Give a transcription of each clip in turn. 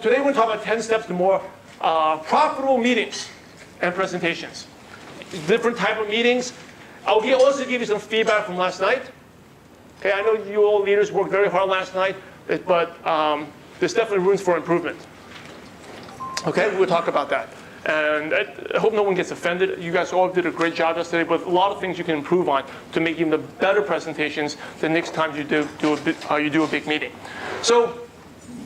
today we're going to talk about 10 steps to more profitable meetings and presentations. Different type of meetings. I'll also give you some feedback from last night. Okay, I know you all leaders worked very hard last night, but there's definitely rooms for improvement. Okay, we'll talk about that. And I hope no one gets offended. You guys all did a great job yesterday, but a lot of things you can improve on to make even the better presentations the next time you do a big meeting. So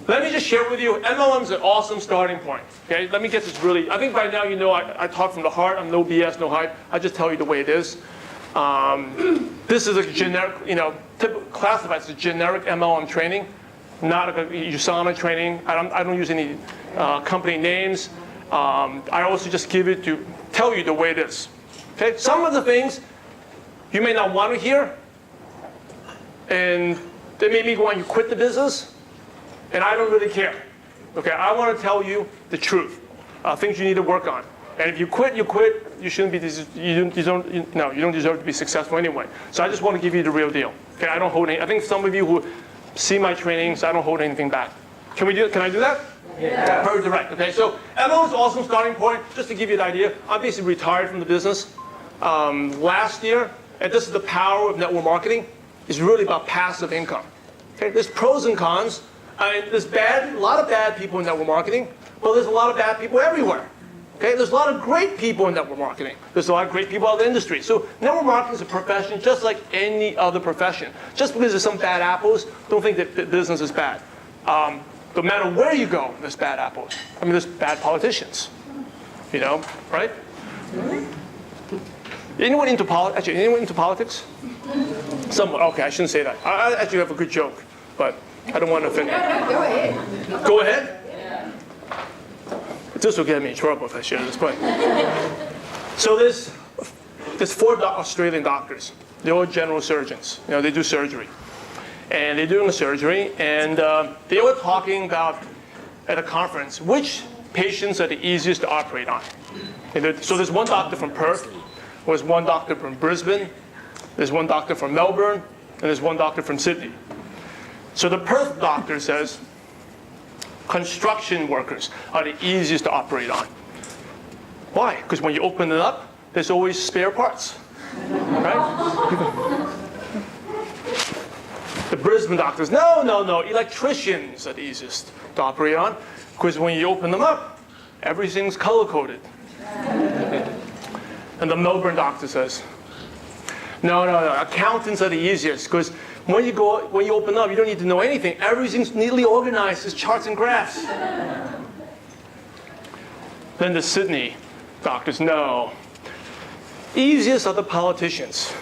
let me just share with you, MLM is an awesome starting point. Okay, let me get this really, I think by now you know I talk from the heart. I'm no BS, no hype. I just tell you the way it is. This is a generic, classified as a generic MLM training, not a USANA training. I don't use any company names. I also just give it to tell you the way it is. Okay, some of the things you may not want to hear, and they may make you quit the business, and I don't really care. Okay, I want to tell you the truth, things you need to work on. And if you quit, you quit. You shouldn't be. You don't deserve to be successful anyway. So I just want to give you the real deal. Okay, I don't hold any. I think some of you who see my trainings, I don't hold anything back. Can I do that? Yeah. Very direct. Okay, so MLM is an awesome starting point. Just to give you an idea, I'm basically retired from the business last year, and this is the power of network marketing. It's really about passive income. Okay, there's pros and cons. There's a lot of bad people in network marketing, but there's a lot of bad people everywhere. Okay, there's a lot of great people in network marketing. There's a lot of great people out in the industry. So network marketing is a profession just like any other profession. Just because there's some bad apples, don't think that business is bad. No matter where you go, there's bad apples. I mean, there's bad politicians. Right? Anyone into politics? Actually, anyone into politics? Someone. Okay, I shouldn't say that. I actually have a good joke, but I don't want to offend you. Go ahead. Go ahead? This will get me in trouble if I share this, but. So there's 4 Australian doctors. They're all general surgeons. They do surgery. And they're doing the surgery, and they were talking about, at a conference, which patients are the easiest to operate on. So there's one doctor from Perth, there's one doctor from Brisbane, there's one doctor from Melbourne, and there's one doctor from Sydney. So the Perth doctor says, construction workers are the easiest to operate on. Why? Because when you open it up, there's always spare parts, right? The Brisbane doctors, no, electricians are the easiest to operate on, because when you open them up, everything's color-coded. And the Melbourne doctor says, no, accountants are the easiest, because when you open up, you don't need to know anything. Everything's neatly organized, there's charts and graphs. Then the Sydney doctors, no. Easiest are the politicians.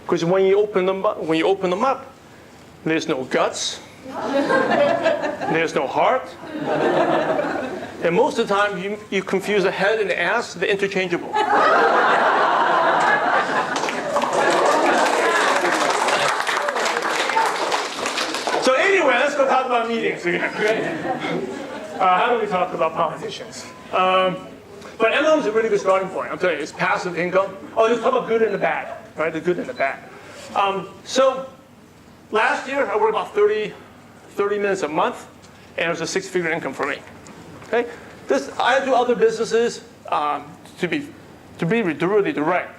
Because when you open them up, there's no guts, there's no heart, and most of the time you confuse the head and the ass, they're interchangeable. So anyway, let's go talk about meetings again. How do we talk about politicians? But MLM is a really good starting point. I'm telling you, it's passive income. Oh, let's talk about good and the bad. Right, the good and the bad. So last year, I worked about 30 minutes a month, and it was a 6-figure income for me. Okay, I do other businesses. To be really direct,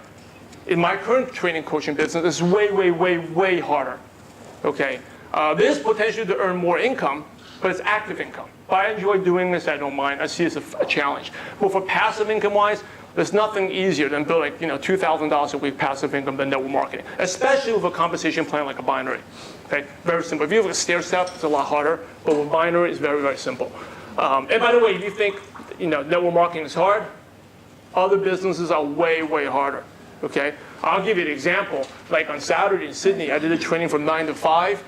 in my current training coaching business, it's way harder. Okay, there's potential to earn more income, but it's active income. But I enjoy doing this. I don't mind. I see it as a challenge. But for passive income-wise, there's nothing easier than building, $2,000 a week passive income than network marketing, especially with a compensation plan like a binary. Okay, very simple. If you have a stair step, it's a lot harder, but with binary, it's very simple. And by the way, if you think network marketing is hard, other businesses are way harder. Okay, I'll give you an example. Like on Saturday in Sydney, I did a training from 9 to 5.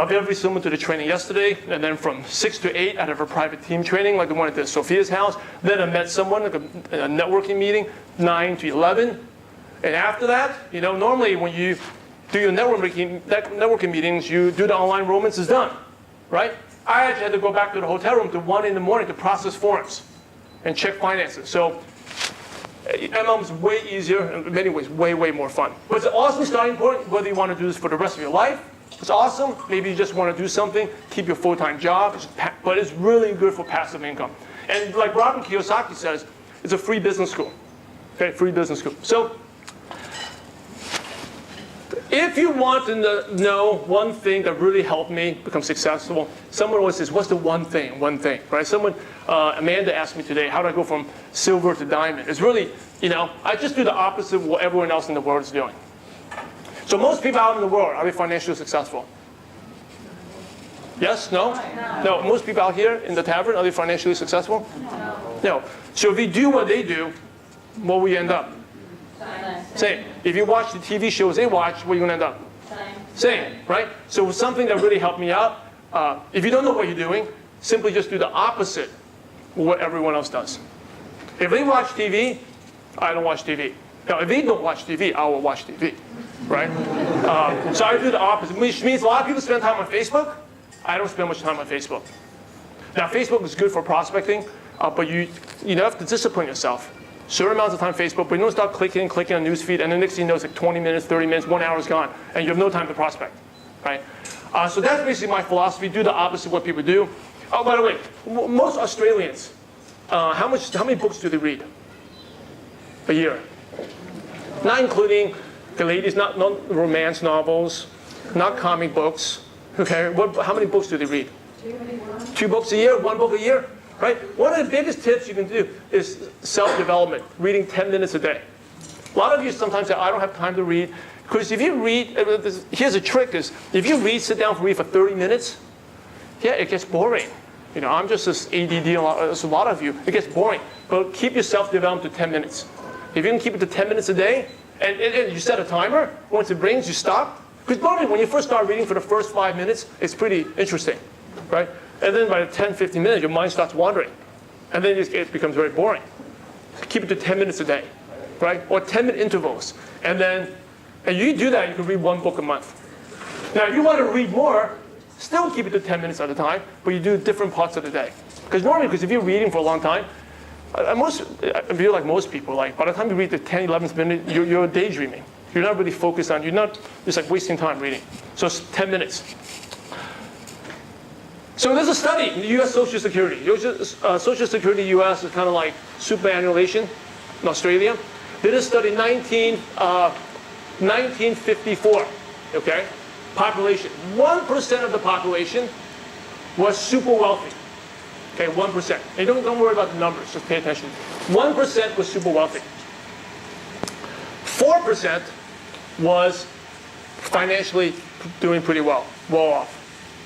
Very similar to the training yesterday, and then from 6 to 8, I have a private team training like the one at Sophia's house. Then I met someone like a networking meeting, 9 to 11. And after that, normally when you do your networking meetings, you do the online enrollments, it's done, right? I actually had to go back to the hotel room to 1 in the morning to process forms and check finances. So MLM is way easier, and in many ways, way more fun. But it's an awesome starting point, whether you want to do this for the rest of your life, It's awesome. Maybe you just want to do something, keep your full-time job, but it's really good for passive income. And like Robert Kiyosaki says, it's a free business school. Okay, free business school. So if you want to know one thing that really helped me become successful, someone always says, what's the one thing, right? Amanda asked me today, how do I go from silver to diamond? It's really, I just do the opposite of what everyone else in the world is doing. So most people out in the world, are they financially successful? Yes? No? No. Most people out here in the tavern, are they financially successful? No. So if you do what they do, what will you end up? Same. If you watch the TV shows they watch, what are you going to end up? Same, right? So something that really helped me out, if you don't know what you're doing, simply just do the opposite of what everyone else does. If they watch TV, I don't watch TV. Now, if they don't watch TV, I will watch TV, right? So I do the opposite, which means a lot of people spend time on Facebook. I don't spend much time on Facebook. Now, Facebook is good for prospecting, but you have to discipline yourself. Certain amounts of time on Facebook, but you don't start clicking on newsfeed, and the next thing you know, it's like 20 minutes, 30 minutes, 1 hour is gone, and you have no time to prospect, right? So that's basically my philosophy. Do the opposite of what people do. Oh, by the way, most Australians, how many books do they read a year? Not including the ladies, not romance novels, not comic books. Okay, how many books do they read? 2 books a year, 1 book a year, right? One of the biggest tips you can do is self-development, reading 10 minutes a day. A lot of you sometimes say, I don't have time to read. Because if you read, here's a trick is, if you sit down read for 30 minutes, yeah, it gets boring. I'm just this ADD, there's a lot of you, it gets boring. But keep your self-development to 10 minutes. If you can keep it to 10 minutes a day, and you set a timer, once it rings, you stop. Because normally when you first start reading for the first 5 minutes, it's pretty interesting, right? And then by the 10, 15 minutes, your mind starts wandering. And then it becomes very boring. Keep it to 10 minutes a day, right? Or 10-minute intervals. And you do that, you can read 1 book a month. Now, if you want to read more, still keep it to 10 minutes at a time, but you do different parts of the day. Because if you're reading for a long time, if you're like most people, by the time you read the 10, 11th minute, you're daydreaming. You're not really focused on, you're not just like wasting time reading. So it's 10 minutes. So there's a study in the U.S. Social Security. Social Security U.S. is kind of like superannuation in Australia. They did a study in 1954, okay? Population. 1% of the population was super wealthy. Okay, 1%. And don't worry about the numbers, just pay attention. 1% was super wealthy. 4% was financially doing pretty well off.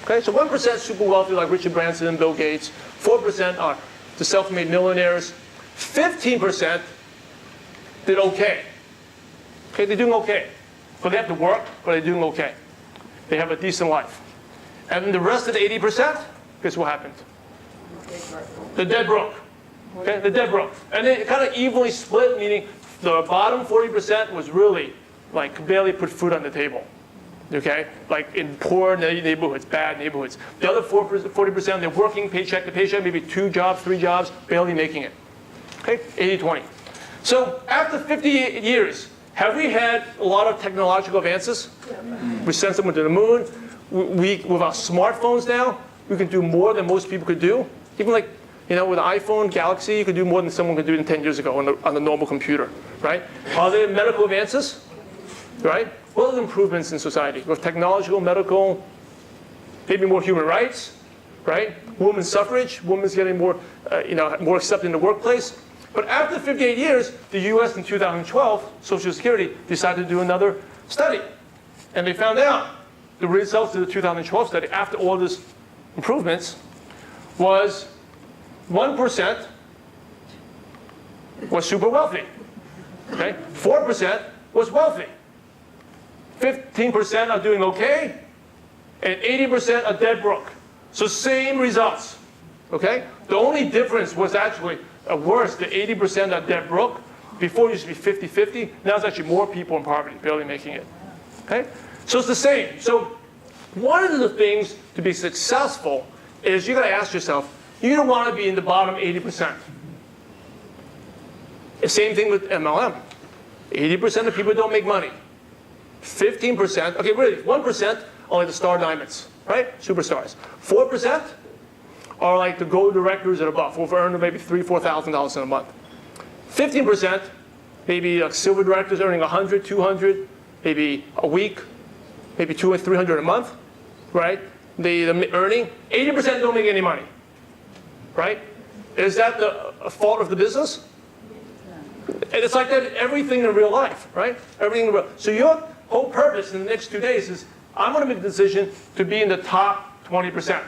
Okay, so 1% super wealthy like Richard Branson and Bill Gates. 4% are the self-made millionaires. 15% did okay. Okay, they're doing okay. But they have to work, but they're doing okay. They have a decent life. And then the rest of the 80%, guess what happened? The dead broke. Okay, the dead broke. And they kind of evenly split, meaning the bottom 40% was really like barely put food on the table. Okay, like in poor neighborhoods, bad neighborhoods. The other 40%, they're working paycheck to paycheck, maybe 2 jobs, 3 jobs, barely making it. Okay, 80-20. So after 58 years, have we had a lot of technological advances? We sent someone to the moon. With our smartphones now, we can do more than most people could do. Even with the iPhone, Galaxy, you could do more than someone could do 10 years ago on a normal computer, right? Are there medical advances, right? What are the improvements in society? With technological, medical, maybe more human rights, right? Women's suffrage, women's getting more accepted in the workplace. But after 58 years, the U.S. in 2012, Social Security decided to do another study. And they found out the results of the 2012 study, after all these improvements, was 1% was super wealthy. Okay? 4% was wealthy. 15% are doing okay, and 80% are dead broke. So same results. Okay? The only difference was actually worse. The 80% are dead broke. Before it used to be 50-50. Now it's actually more people in poverty, barely making it. Okay? So it's the same. So one of the things to be successful is you got to ask yourself, you don't want to be in the bottom 80%. The same thing with MLM. 80% of people don't make money. 15%, okay, really, 1% are like the star diamonds, right? Superstars. 4% are like the gold directors and above, who earn maybe $3,000, $4,000 in a month. 15%, maybe like silver directors earning 100, 200, maybe a week, maybe 200 or 300 a month, right? The earning. 80% don't make any money, right? Is that the fault of the business? And it's like that everything in real life, right? Everything in real. So your whole purpose in the next 2 days is, I'm going to make a decision to be in the top 20%.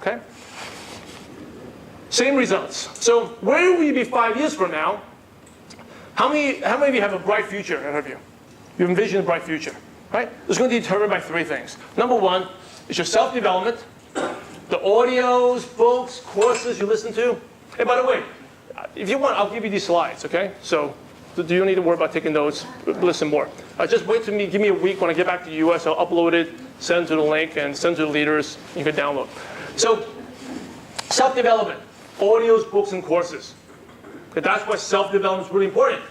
Okay? Same results. So where will you be 5 years from now? How many of you have a bright future ahead of you? You envision a bright future, right? It's going to be determined by 3 things. Number 1 is your self-development, the audios, books, courses you listen to. Hey, by the way, if you want, I'll give you these slides, okay? So you don't need to worry about taking notes, listen more. Just wait till give me a week. When I get back to the US, I'll upload it, send to the link, and send to the leaders. You can download. So self-development, audios, books, and courses. Okay, that's why self-development is really important.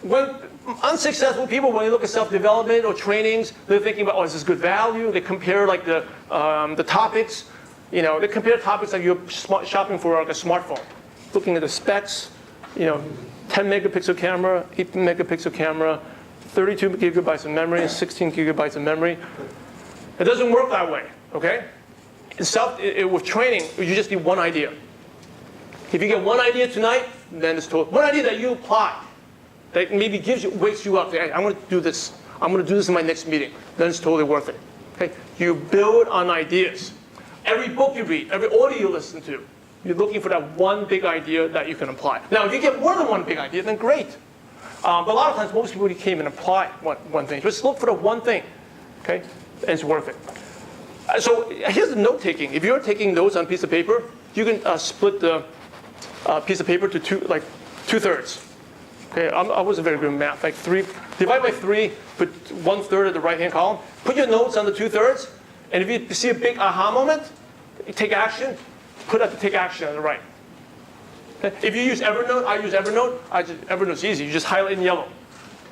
When unsuccessful people, when they look at self-development or trainings, they're thinking about, oh, is this good value? They compare like the topics. You know, they compare topics like you're shopping for like a smartphone, looking at the specs. You know, 10 megapixel camera, 8 megapixel camera, 32 gigabytes of memory, 16 gigabytes of memory. It doesn't work that way. Okay? With training, you just need one idea. If you get one idea tonight, then it's total. One idea that you apply, that maybe wakes you up. Hey, I'm going to do this. I'm going to do this in my next meeting. Then it's totally worth it. Okay? You build on ideas. Every book you read, every audio you listen to, you're looking for that one big idea that you can apply. Now, if you get more than one big idea, then great. But a lot of times, most people can't even apply one thing. Just look for the one thing, okay? And it's worth it. So here's the note-taking. If you're taking notes on a piece of paper, you can split the piece of paper to two-thirds. Okay, I wasn't very good at math. Like divide by 3, put 1/3 at the right-hand column. Put your notes on the 2/3, and if you see a big aha moment, you take action. Put up the take action on the right. Okay? If you use Evernote, I use Evernote. Evernote's easy. You just highlight in yellow.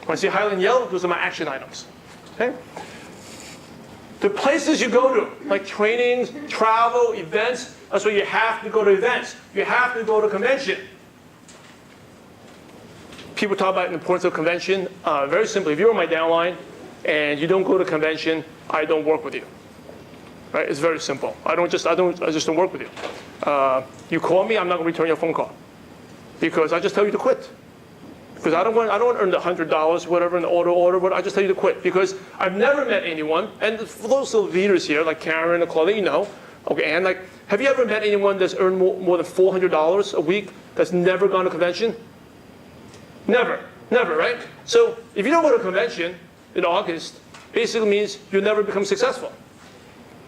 When I see highlight in yellow, those are my action items. Okay? The places you go to, like trainings, travel, events, that's why you have to go to events. You have to go to convention. People talk about the importance of convention. Very simply, if you're on my downline and you don't go to convention, I don't work with you. Right? It's very simple. I just don't work with you. You call me, I'm not going to return your phone call because I just tell you to quit. Because I don't want to earn the $100, whatever, in the order, but I just tell you to quit. Because I've never met anyone, and for those leaders here, like Karen or Claudia, you know, okay, and like, have you ever met anyone that's earned more than $400 a week that's never gone to convention? Never, right? So if you don't go to convention in August, basically means you'll never become successful.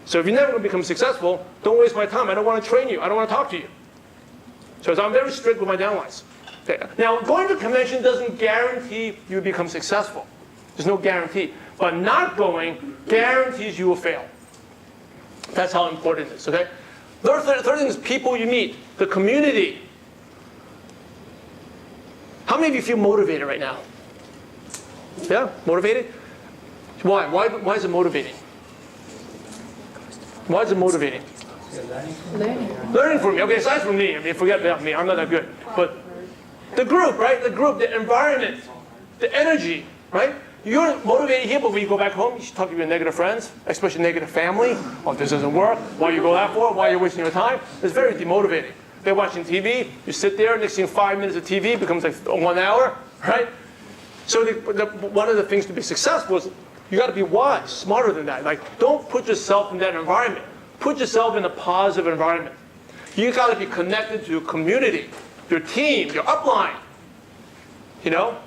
So if you're never going to become successful, don't waste my time. I don't want to train you. I don't want to talk to you. So I'm very strict with my downlines. Okay. Now, going to convention doesn't guarantee you become successful. There's no guarantee. But not going guarantees you will fail. That's how important it is, okay? Third thing is people you meet, the community. How many of you feel motivated right now? Yeah, motivated? Why? Why is it motivating? Why is it motivating? Learning from me. Okay, aside from me, I mean, forget about me. I'm not that good. But the group, right? The group, the environment, the energy, right? You're motivated here, but when you go back home, you should talk to your negative friends, especially negative family. Oh, this doesn't work. Why you go that for? Why you're wasting your time? It's very demotivating. They're watching TV. You sit there. Next thing, 5 minutes of TV becomes like 1 hour, right? So one of the things to be successful is you got to be wise, smarter than that. Like, don't put yourself in that environment. Put yourself in a positive environment. You got to be connected to your community, your team, your upline. You know,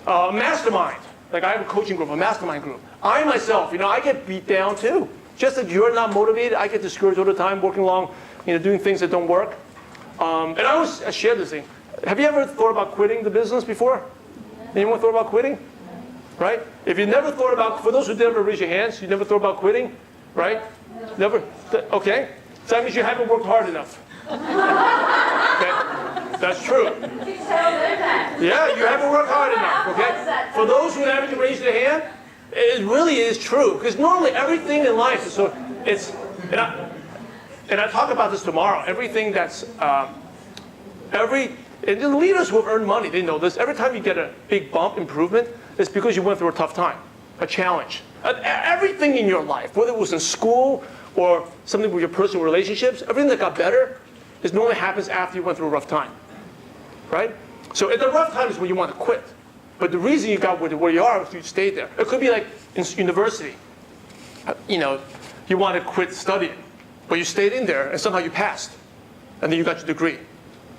a mastermind. Like I have a coaching group, a mastermind group. I myself, you know, I get beat down too. Just that you're not motivated, I get discouraged all the time, working along, you know, doing things that don't work. And I always share this thing. Have you ever thought about quitting the business before? Anyone thought about quitting? Right? If you never thought about, for those who never raise your hands, you never thought about quitting, right? Never. Okay. So that means you haven't worked hard enough. Okay. That's true. Yeah, you haven't worked hard enough. Okay. For those who haven't raised their hand, It really is true, because normally everything in life is so, and I talk about this tomorrow, everything that's, and the leaders who have earned money, they know this, every time you get a big bump improvement, it's because you went through a tough time, a challenge. Everything in your life, whether it was in school or something with your personal relationships, everything that got better is normally happens after you went through a rough time, right? So at the rough time is when you want to quit. But the reason you got where you are is you stayed there. It could be like in university. You want to quit studying, but you stayed in there and somehow you passed, and then you got your degree,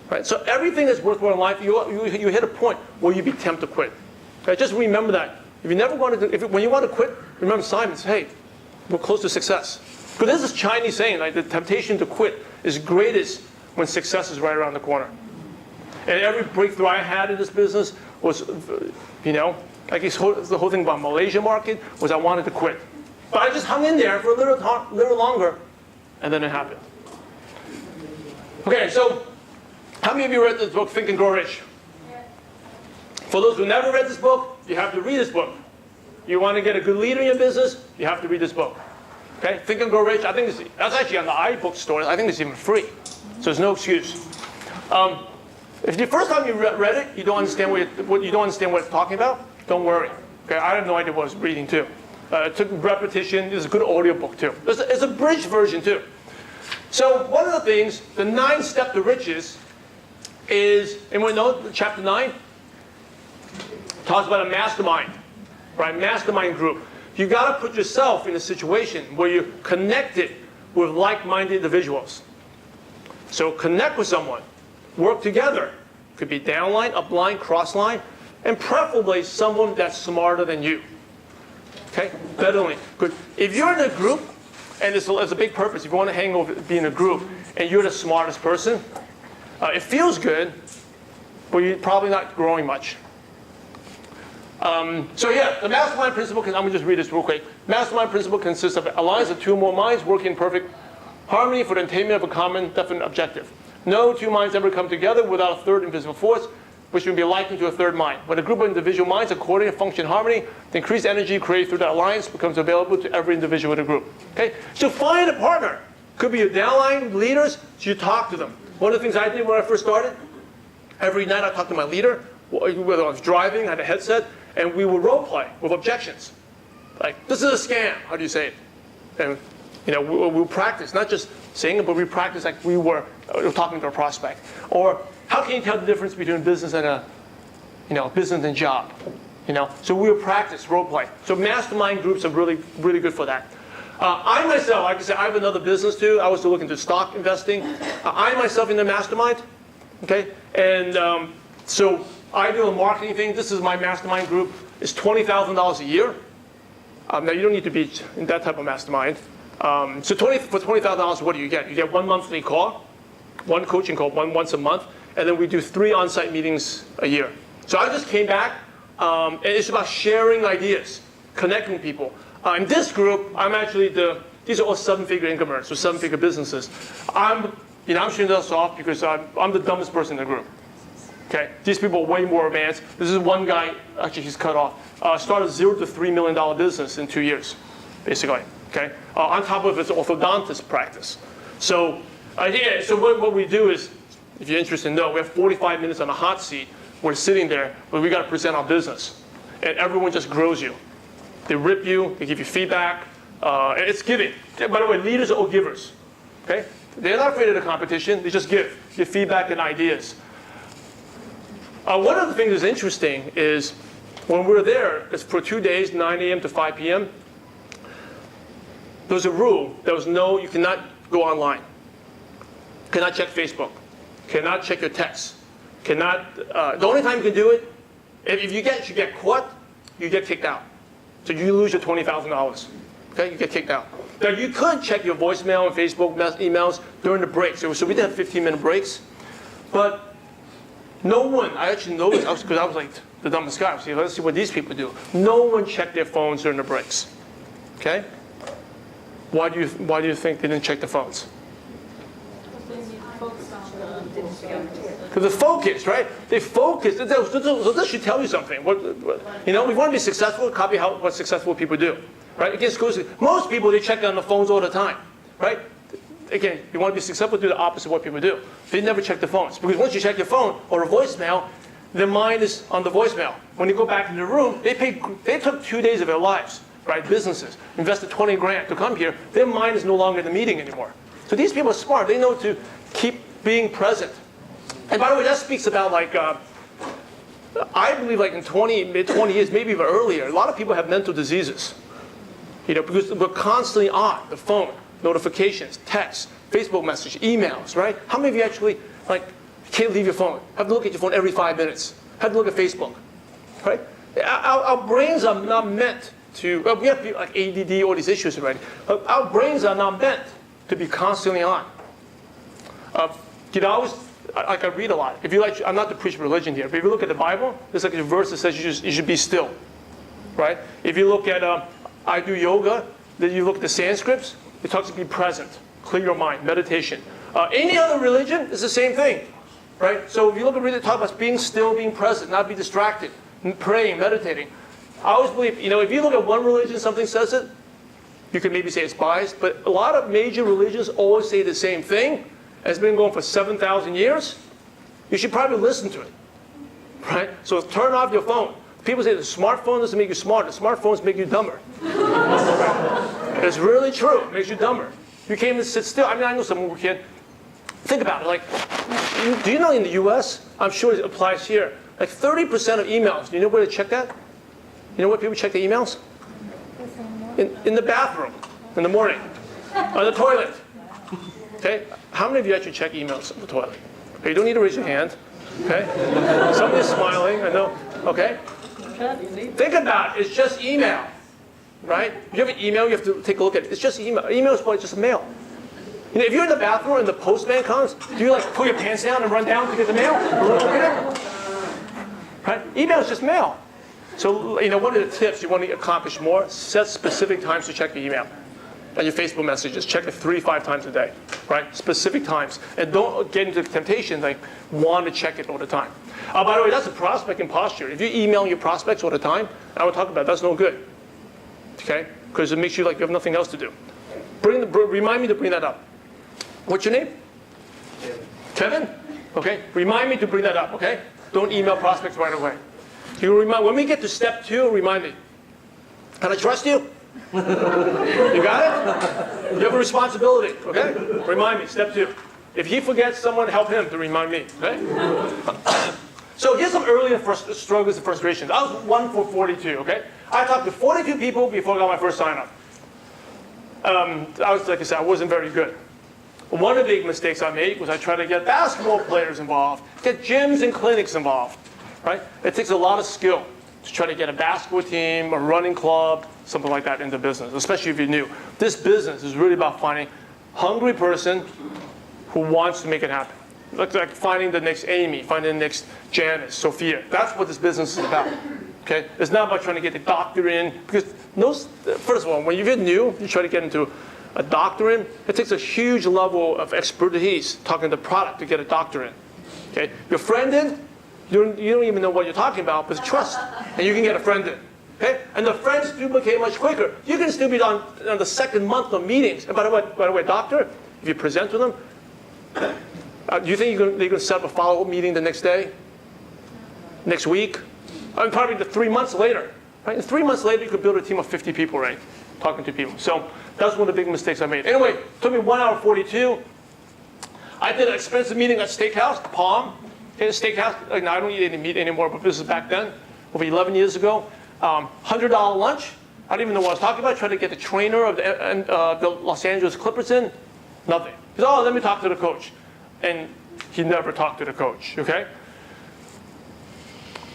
right? So everything that's worthwhile in life, you hit a point where you'd be tempted to quit. Okay? Just remember that. If you never wanted to, when you want to quit, remember Simon says, hey, we're close to success. Because there's this Chinese saying, like, the temptation to quit is greatest when success is right around the corner. And every breakthrough I had in this business was, like the whole thing about Malaysia market was I wanted to quit. But I just hung in there for a little longer, and then it happened. Okay, so how many of you read this book, Think and Grow Rich? For those who never read this book, you have to read this book. You want to get a good leader in your business, you have to read this book. Okay, Think and Grow Rich. I think that's actually on the iBook store. I think it's even free, so there's no excuse. If the first time you read it, you don't understand what it's talking about, don't worry. Okay, I have no idea what I was reading too. It took repetition. It's a good audio book too. It's a bridged version too. So one of the things, the 9 Steps to Riches, is, anyone know chapter 9? Talks about a mastermind, right? Mastermind group. You got to put yourself in a situation where you're connected with like-minded individuals. So connect with someone. Work together. Could be downline, upline, crossline, and preferably someone that's smarter than you. Okay? Better than me. Good. If you're in a group, and it's a big purpose, if you want to hang over, be in a group, and you're the smartest person, it feels good, but you're probably not growing much. So yeah, the mastermind principle, I'm going to just read this real quick. Mastermind principle consists of an alliance of 2 or more minds working in perfect harmony for the attainment of a common, definite objective. No 2 minds ever come together without a third invisible force, which would be likened to a third mind. When a group of individual minds are coordinated and function in harmony, the increased energy created through that alliance becomes available to every individual in the group. Okay? So find a partner. Could be your downline leaders, so you talk to them. One of the things I did when I first started, every night I talked to my leader, whether I was driving, I had a headset, and we would role play with objections. Like, this is a scam, how do you say it? And we'll practice, not just saying it, but we practice like we were talking to a prospect. Or how can you tell the difference between business and business and job? So we'll practice role play. So mastermind groups are really, really good for that. I myself, like I said, I have another business too. I was to look into stock investing. I myself in the mastermind, okay? And so I do a marketing thing. This is my mastermind group. It's $20,000 a year. Now you don't need to be in that type of mastermind. So for $20,000, what do you get? You get 1 monthly call, 1 coaching call, once a month, and then we do 3 on-site meetings a year. So I just came back, and it's about sharing ideas, connecting people. In this group, I'm actually these are all 7-figure income earners, so 7-figure businesses. I'm shooting this off because I'm the dumbest person in the group. Okay, these people are way more advanced. This is one guy, actually he's cut off, started a $0 to $3 million business in 2 years, basically. Okay, on top of his orthodontist practice. So, so what we do is, if you're interested to know, we have 45 minutes on a hot seat. We're sitting there, but we got to present our business, and everyone just grows you. They rip you, they give you feedback, and it's giving. By the way, leaders are all givers. Okay, they're not afraid of the competition. They just give feedback and ideas. One of the things that's interesting is when we're there, it's for 2 days, 9 a.m. to 5 p.m. There was a rule. You cannot go online. Cannot check Facebook. Cannot check your texts. The only time you can do it, if you get caught, you get kicked out. So you lose your $20,000. Okay, you get kicked out. Now you could check your voicemail and Facebook emails during the breaks. So we did have 15-minute breaks, but no one. I actually noticed because I was like the dumbest guy. Let's see what these people do. No one checked their phones during the breaks. Okay. Why do you think they didn't check the phones? Because they're focused, right? They focus. So this should tell you something. We want to be successful, copy what successful people do, right? Against most people, they check on the phones all the time, right? Again, you want to be successful, do the opposite of what people do. They never check the phones. Because once you check your phone or a voicemail, their mind is on the voicemail. When you go back in the room, they took 2 days of their lives, right? Businesses, invested 20 grand to come here. Their mind is no longer in the meeting anymore. So these people are smart. They know to keep being present. And by the way, that speaks about I believe in mid-20 years, maybe even earlier, a lot of people have mental diseases. Because we're constantly on the phone, notifications, texts, Facebook messages, emails, right? How many of you actually can't leave your phone? Have to look at your phone every 5 minutes. Have to look at Facebook, right? Our brains are not meant to. We have ADD, all these issues already. Our brains are not meant to be constantly on. I read a lot. I'm not to preach religion here, but if you look at the Bible, there's a verse that says you should be still, right? If you look at I do yoga, then you look at the Sanskrits, it talks to be present, clear your mind, meditation. Any other religion is the same thing, right? So if you look at religion, talk about being still, being present, not be distracted, praying, meditating. I always believe, if you look at one religion, something says it, you can maybe say it's biased, but a lot of major religions always say the same thing. It's been going for 7,000 years. You should probably listen to it, right? So turn off your phone. People say the smartphone doesn't make you smarter. The smartphones make you dumber. Right? It's really true. It makes you dumber. You can't even sit still. I know someone who can't. Think about it. Do you know in the U.S., I'm sure it applies here, 30% of emails, do you know where to check that? You know where people check the emails? In the bathroom, in the morning, on the toilet. Okay? How many of you actually check emails on the toilet? Okay, you don't need to raise your hand. Okay? Somebody's smiling, I know. Okay? Think about it. It's just email. Right? If you have an email, you have to take a look at it. It's just email. Email is probably just a mail. If you're in the bathroom and the postman comes, do you pull your pants down and run down to get the mail? Right? Email is just mail. So, one of the tips you want to accomplish more, set specific times to check your email. And your Facebook messages, check it 3-5 times a day, right? Specific times. And don't get into the temptation, want to check it all the time. By the way, that's a prospecting posture. If you're emailing your prospects all the time, I would talk about that's no good, okay? Because it makes you you have nothing else to do. Remind me to bring that up. What's your name? Kevin? Okay, remind me to bring that up, okay? Don't email prospects right away. When we get to step 2, remind me. Can I trust you? You got it? You have a responsibility, okay? Remind me, step 2. If he forgets someone, help him to remind me, okay? So here's some earlier struggles and frustrations. I was 1 for 42, okay? I talked to 42 people before I got my first sign-up. Like I said, I wasn't very good. One of the big mistakes I made was I tried to get basketball players involved, get gyms and clinics involved, right? It takes a lot of skill to try to get a basketball team, a running club, something like that into business, especially if you're new. This business is really about finding a hungry person who wants to make it happen. Like finding the next Amy, finding the next Janice, Sophia. That's what this business is about. Okay? It's not about trying to get a doctor in, because first of all, when you're new, you try to get into a doctor in, it takes a huge level of expertise talking to the product to get a doctor in. Okay? Your friend in, you don't even know what you're talking about, but trust, and you can get a friend in. Okay? And the friends duplicate much quicker. You can still be on the second month of meetings. And by the way, doctor, if you present to them, do you think they're going to set up a follow-up meeting the next day? Next week? Probably 3 months later. Right? And 3 months later, you could build a team of 50 people, right? Talking to people. So that's one of the big mistakes I made. Anyway, it took me 1 hour 42. I did an expensive meeting at Steakhouse, Palm. Okay, Steakhouse. Now I don't eat any meat anymore, but this is back then, over 11 years ago. $100 lunch. I didn't even know what I was talking about. I tried to get the trainer of the Los Angeles Clippers in. Nothing. He said, let me talk to the coach. And he never talked to the coach, okay?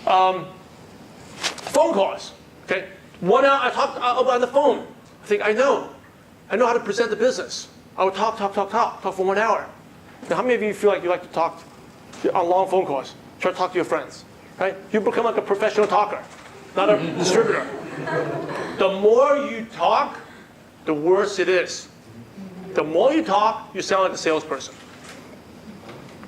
Phone calls, okay? 1 hour, I talked on the phone. I think, I know how to present the business. I would talk for 1 hour. Now, how many of you feel like you like to talk on long phone calls? Try to talk to your friends, right? You become like a professional talker, not a distributor. The more you talk, the worse it is. The more you talk, you sound like a salesperson.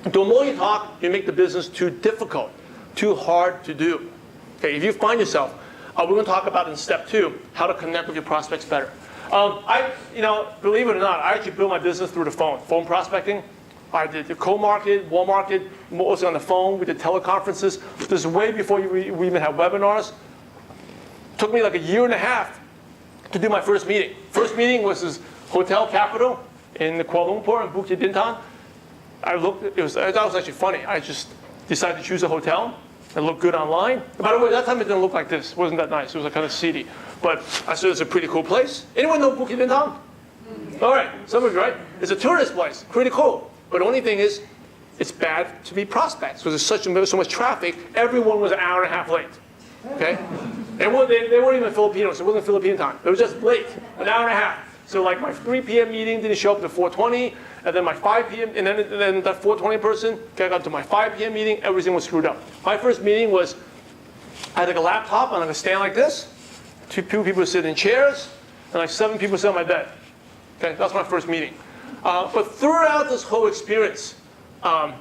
The more you talk, you make the business too difficult, too hard to do. Okay, if you find yourself, we're going to talk about in step 2, how to connect with your prospects better. Believe it or not, I actually built my business through the phone prospecting. I did the co-market, wall market, mostly on the phone. We did teleconferences. This is way before we even had webinars. Took me like a year and a half to do my first meeting. First meeting was this Hotel Capital in Kuala Lumpur in Bukit Bintang. That was actually funny. I just decided to choose a hotel. It looked good online. And by the way, that time it didn't look like this. It wasn't that nice. It was like kind of seedy. But I said it's a pretty cool place. Anyone know Bukit Bintang? All right, some of you, right? It's a tourist place. Pretty cool. But the only thing is, it's bad to be prospects because there's so much traffic. Everyone was an hour and a half late. Okay? They weren't even Filipinos. It wasn't Philippine time. It was just late, an hour and a half. So like my 3 p.m. meeting didn't show up to 4:20, and then my 5 p.m. and then that 4:20 person got to my 5 p.m. meeting. Everything was screwed up. My first meeting was I had like a laptop on a stand like this. Two people sit in chairs, and like 7 people sit on my bed. Okay, that's my first meeting. But throughout this whole experience, I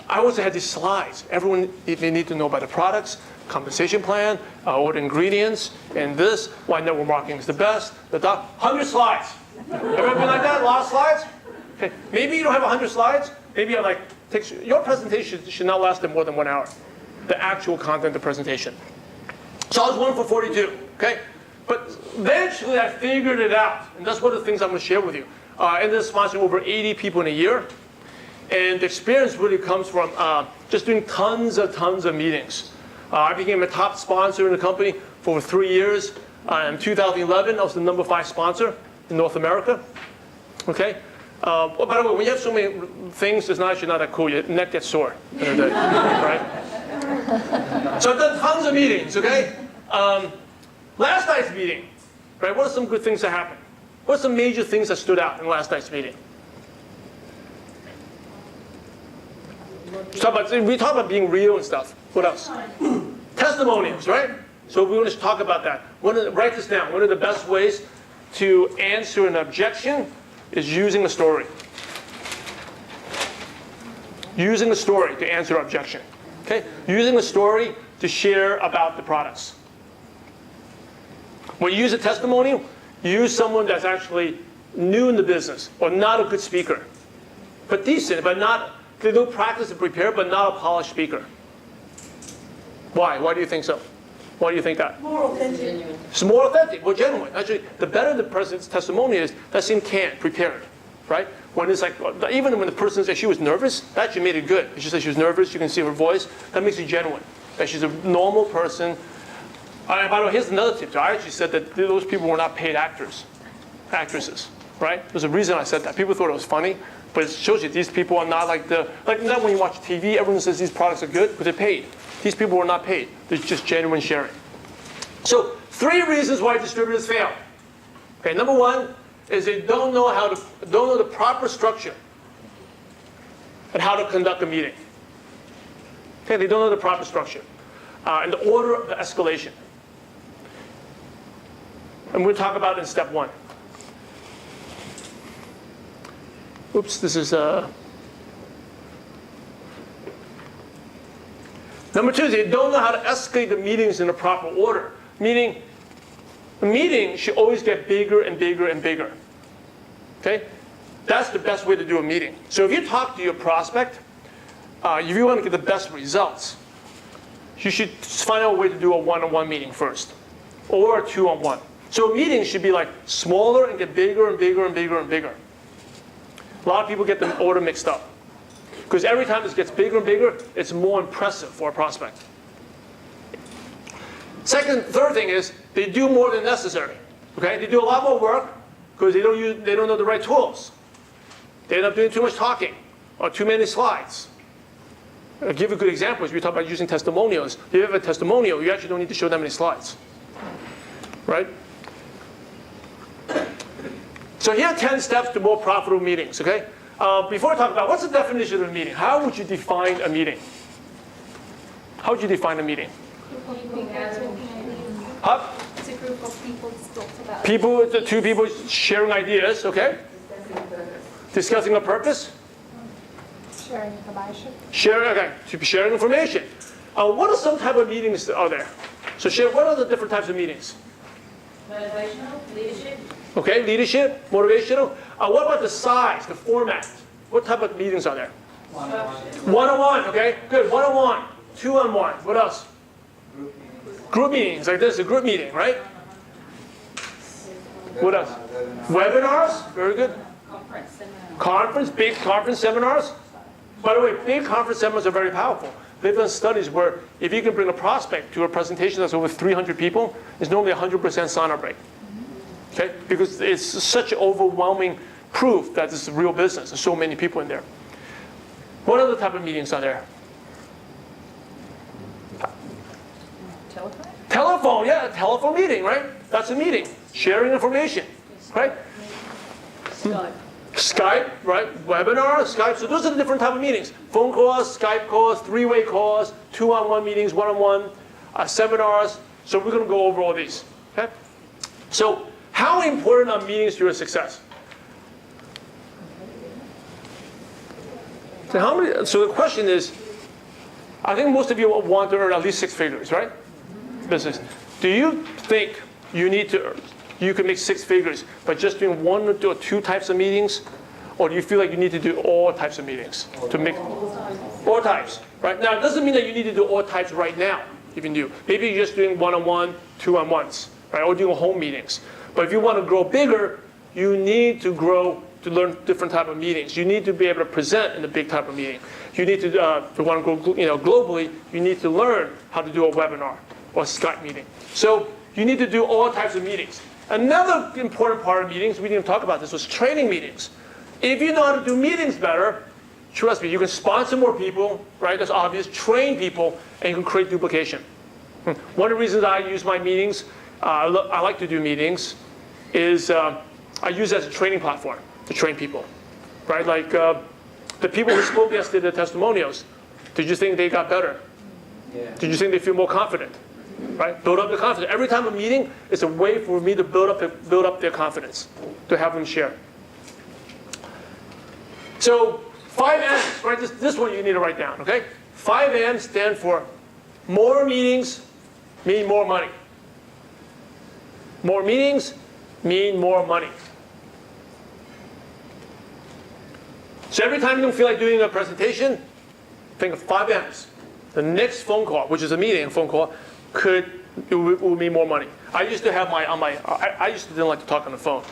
also had these slides. Everyone, if they need to know about the products, compensation plan, what ingredients, and this, why network marketing is the best, 100 slides. Ever been like that? A lot of slides? Okay. Maybe you don't have 100 slides. Maybe you have your presentation should not last more than 1 hour. The actual content of the presentation. So I was 1 for 42. Okay. But eventually I figured it out, and that's one of the things I'm going to share with you. I ended up sponsoring over 80 people in a year. And the experience really comes from just doing tons of meetings. I became a top sponsor in the company for over 3 years. In 2011, I was the number 5 sponsor in North America. Okay? By the way, when you have so many things, it's actually not that cool. Your neck gets sore. Right? So I've done tons of meetings, okay? Last night's meeting, right? What are some good things that happened? What are some major things that stood out in last night's meeting? We talk about being real and stuff. What else? Testimonials, right? So we want to talk about that. Write this down. One of the best ways to answer an objection is using a story. Using a story to answer an objection. Okay? Using a story to share about the products. When you use a testimonial, use someone that's actually new in the business or not a good speaker. But decent, but not, they don't practice and prepare, but not a polished speaker. Why? Why do you think so? Why do you think that? More authentic. It's more authentic, more genuine. Actually, the better the person's testimony is, that seemed canned, prepared, right? When it's like, even when the person said she was nervous, that actually made it good. She said she was nervous, you can see her voice, that makes it genuine. That she's a normal person. By the way, here's another tip. I actually said that those people were not paid actresses, right? There's a reason I said that. People thought it was funny, but it shows you these people are not like not when you watch TV, everyone says these products are good, but they're paid. These people were not paid. They're just genuine sharing. So 3 reasons why distributors fail. Okay, number 1 is they don't know the proper structure and how to conduct a meeting. Okay, they don't know the proper structure and the order of the escalation. And we'll talk about it in step 1. Oops, this is Number 2 is they don't know how to escalate the meetings in the proper order. Meaning, the meeting should always get bigger and bigger and bigger. Okay? That's the best way to do a meeting. So if you talk to your prospect, if you want to get the best results, you should find out a way to do a one-on-one meeting first, or a 2-on-1. So a meeting should be like smaller and get bigger and bigger and bigger and bigger. A lot of people get the order mixed up. Because every time this gets bigger and bigger, it's more impressive for a prospect. Third thing is, they do more than necessary. Okay? They do a lot more work because they don't know the right tools. They end up doing too much talking or too many slides. I'll give you a good example. As we talk about using testimonials. If you have a testimonial, you actually don't need to show that many slides. Right? So here are 10 steps to more profitable meetings. Okay? Before I talk about what's the definition of a meeting, how would you define a meeting? How would you define a meeting? Huh? It's a group of people to talk about. Two people sharing ideas, okay? Discussing a purpose. Sharing information. Sharing information. What are some type of meetings are there? So what are the different types of meetings? Motivational, leadership. Okay, leadership, motivational. What about the size, the format? What type of meetings are there? One-on-one, okay, good. One-on-one, two-on-one. What else? Group meetings, like this is a group meeting, right? What else? Webinars, very good. Big conference seminars. By the way, big conference seminars are very powerful. They've done studies where if you can bring a prospect to a presentation that's over 300 people, it's normally 100% sign-up rate. Okay? Because it's such overwhelming proof that this is real business. There's so many people in there. What other type of meetings are there? Telephone, yeah, a telephone meeting, right? That's a meeting. Sharing information, right? Skype, right? Webinar, Skype. So those are the different type of meetings. Phone calls, Skype calls, three-way calls, two-on-one meetings, one-on-one, seminars. So we're going to go over all these. Okay? So how important are meetings to your success? So the question is, I think most of you want to earn at least 6 figures, right? Business. Do you think you can make 6 figures by just doing 1 or 2 types of meetings? Or do you feel like you need to do all types of meetings to make all types, right? Now, it doesn't mean that you need to do all types right now. You can do. Maybe you're just doing one-on-one, two-on-ones, right? Or doing home meetings. But if you want to grow bigger, you need to grow to learn different type of meetings. You need to be able to present in a big type of meeting. You need to, if you want to go, globally, you need to learn how to do a webinar or a Skype meeting. So you need to do all types of meetings. Another important part of meetings, we didn't talk about this, was training meetings. If you know how to do meetings better, trust me, you can sponsor more people, right? That's obvious. Train people, and you can create duplication. One of the reasons I use my meetings, I like to do meetings, is I use it as a training platform to train people, right? Like the people who spoke yesterday, the testimonials, did you think they got better? Yeah. Did you think they feel more confident? Right? Build up their confidence. Every time a meeting is a way for me to build up their confidence, to have them share. So 5 M's, right? This one you need to write down, okay? 5 M's stand for more meetings mean more money. More meetings mean more money. So every time you don't feel like doing a presentation, think of 5 M's. The next phone call, which is a meeting, phone call, will mean more money. I used to have I used to didn't like to talk on the phone,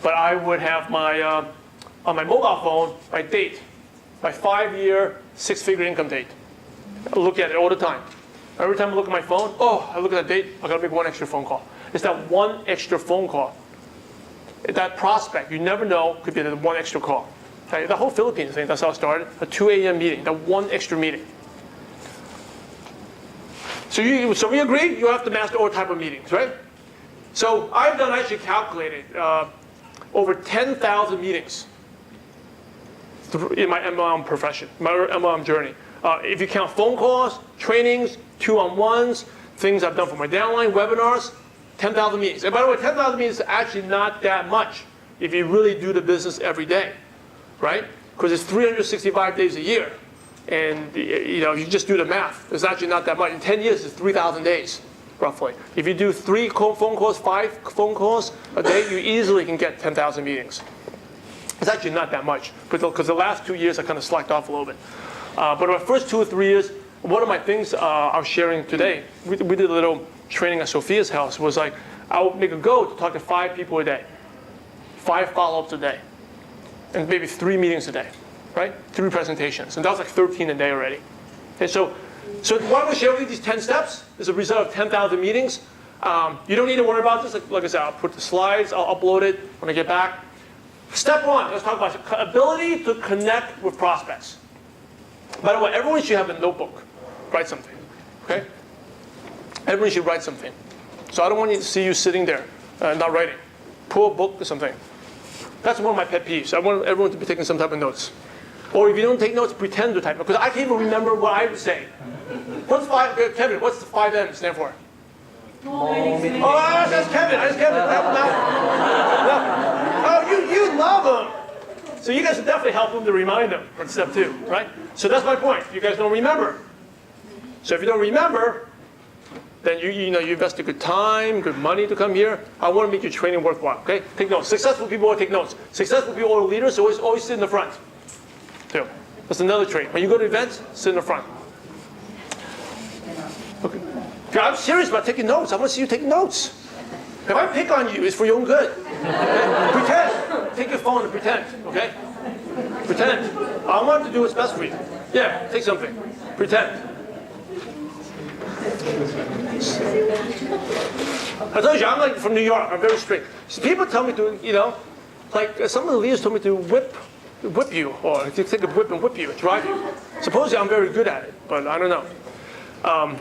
but I would have my on my mobile phone my date, my 5-year, 6-figure income date. I look at it all the time. Every time I look at my phone, I look at that date. I got to make 1 extra phone call. It's that 1 extra phone call. That prospect, you never know, could be the 1 extra call. Okay? The whole Philippines thing, that's how it started. A 2 a.m. meeting, that 1 extra meeting. So we agree you have to master all type of meetings, right? So I've actually calculated over 10,000 meetings in my MLM profession, my MLM journey. If you count phone calls, trainings, two-on-ones, things I've done for my downline, webinars, 10,000 meetings. And by the way, 10,000 meetings is actually not that much if you really do the business every day, right? Because it's 365 days a year. And you just do the math. It's actually not that much. In 10 years, it's 3,000 days, roughly. If you do 3 phone calls, 5 phone calls a day, you easily can get 10,000 meetings. It's actually not that much, because the last 2 years I kind of slacked off a little bit. But my first 2 or 3 years, one of my things I was sharing today, we did a little training at Sophia's house, was like, I would make a goal to talk to 5 people a day, 5 follow-ups a day, and maybe 3 meetings a day. Right? 3 presentations. And that was like 13 a day already. Okay, so why don't we share with you these 10 steps? As a result of 10,000 meetings. You don't need to worry about this. Like I said, I'll put the slides, I'll upload it when I get back. Step 1, let's talk about ability to connect with prospects. By the way, everyone should have a notebook. Write something. Okay? Everyone should write something. So I don't want you to see you sitting there not writing. Pull a book or something. That's one of my pet peeves. I want everyone to be taking some type of notes. Or if you don't take notes, pretend to type it. Because I can't even remember what I would say. Kevin, what's the 5 M stand for? That's Kevin. That's Kevin. No. Oh, you love him. So you guys will definitely help them to remind them for step 2, right? So that's my point. You guys don't remember. So if you don't remember, then you invested good time, good money to come here. I want to make your training worthwhile, okay? Take notes. Successful people always take notes. Successful people are leaders, so always sit in the front. Too. That's another trait. When you go to events, sit in the front. Okay. I'm serious about taking notes. I want to see you take notes. If I pick on you, it's for your own good. Okay? Pretend. Take your phone and pretend, okay? Pretend. I want to do what's best for you. Yeah, take something. Pretend. I told you, I'm like from New York. I'm very strict. So people tell me to, like some of the leaders told me to whip you, or to take a whip and whip you, drive you. Supposedly I'm very good at it, but I don't know.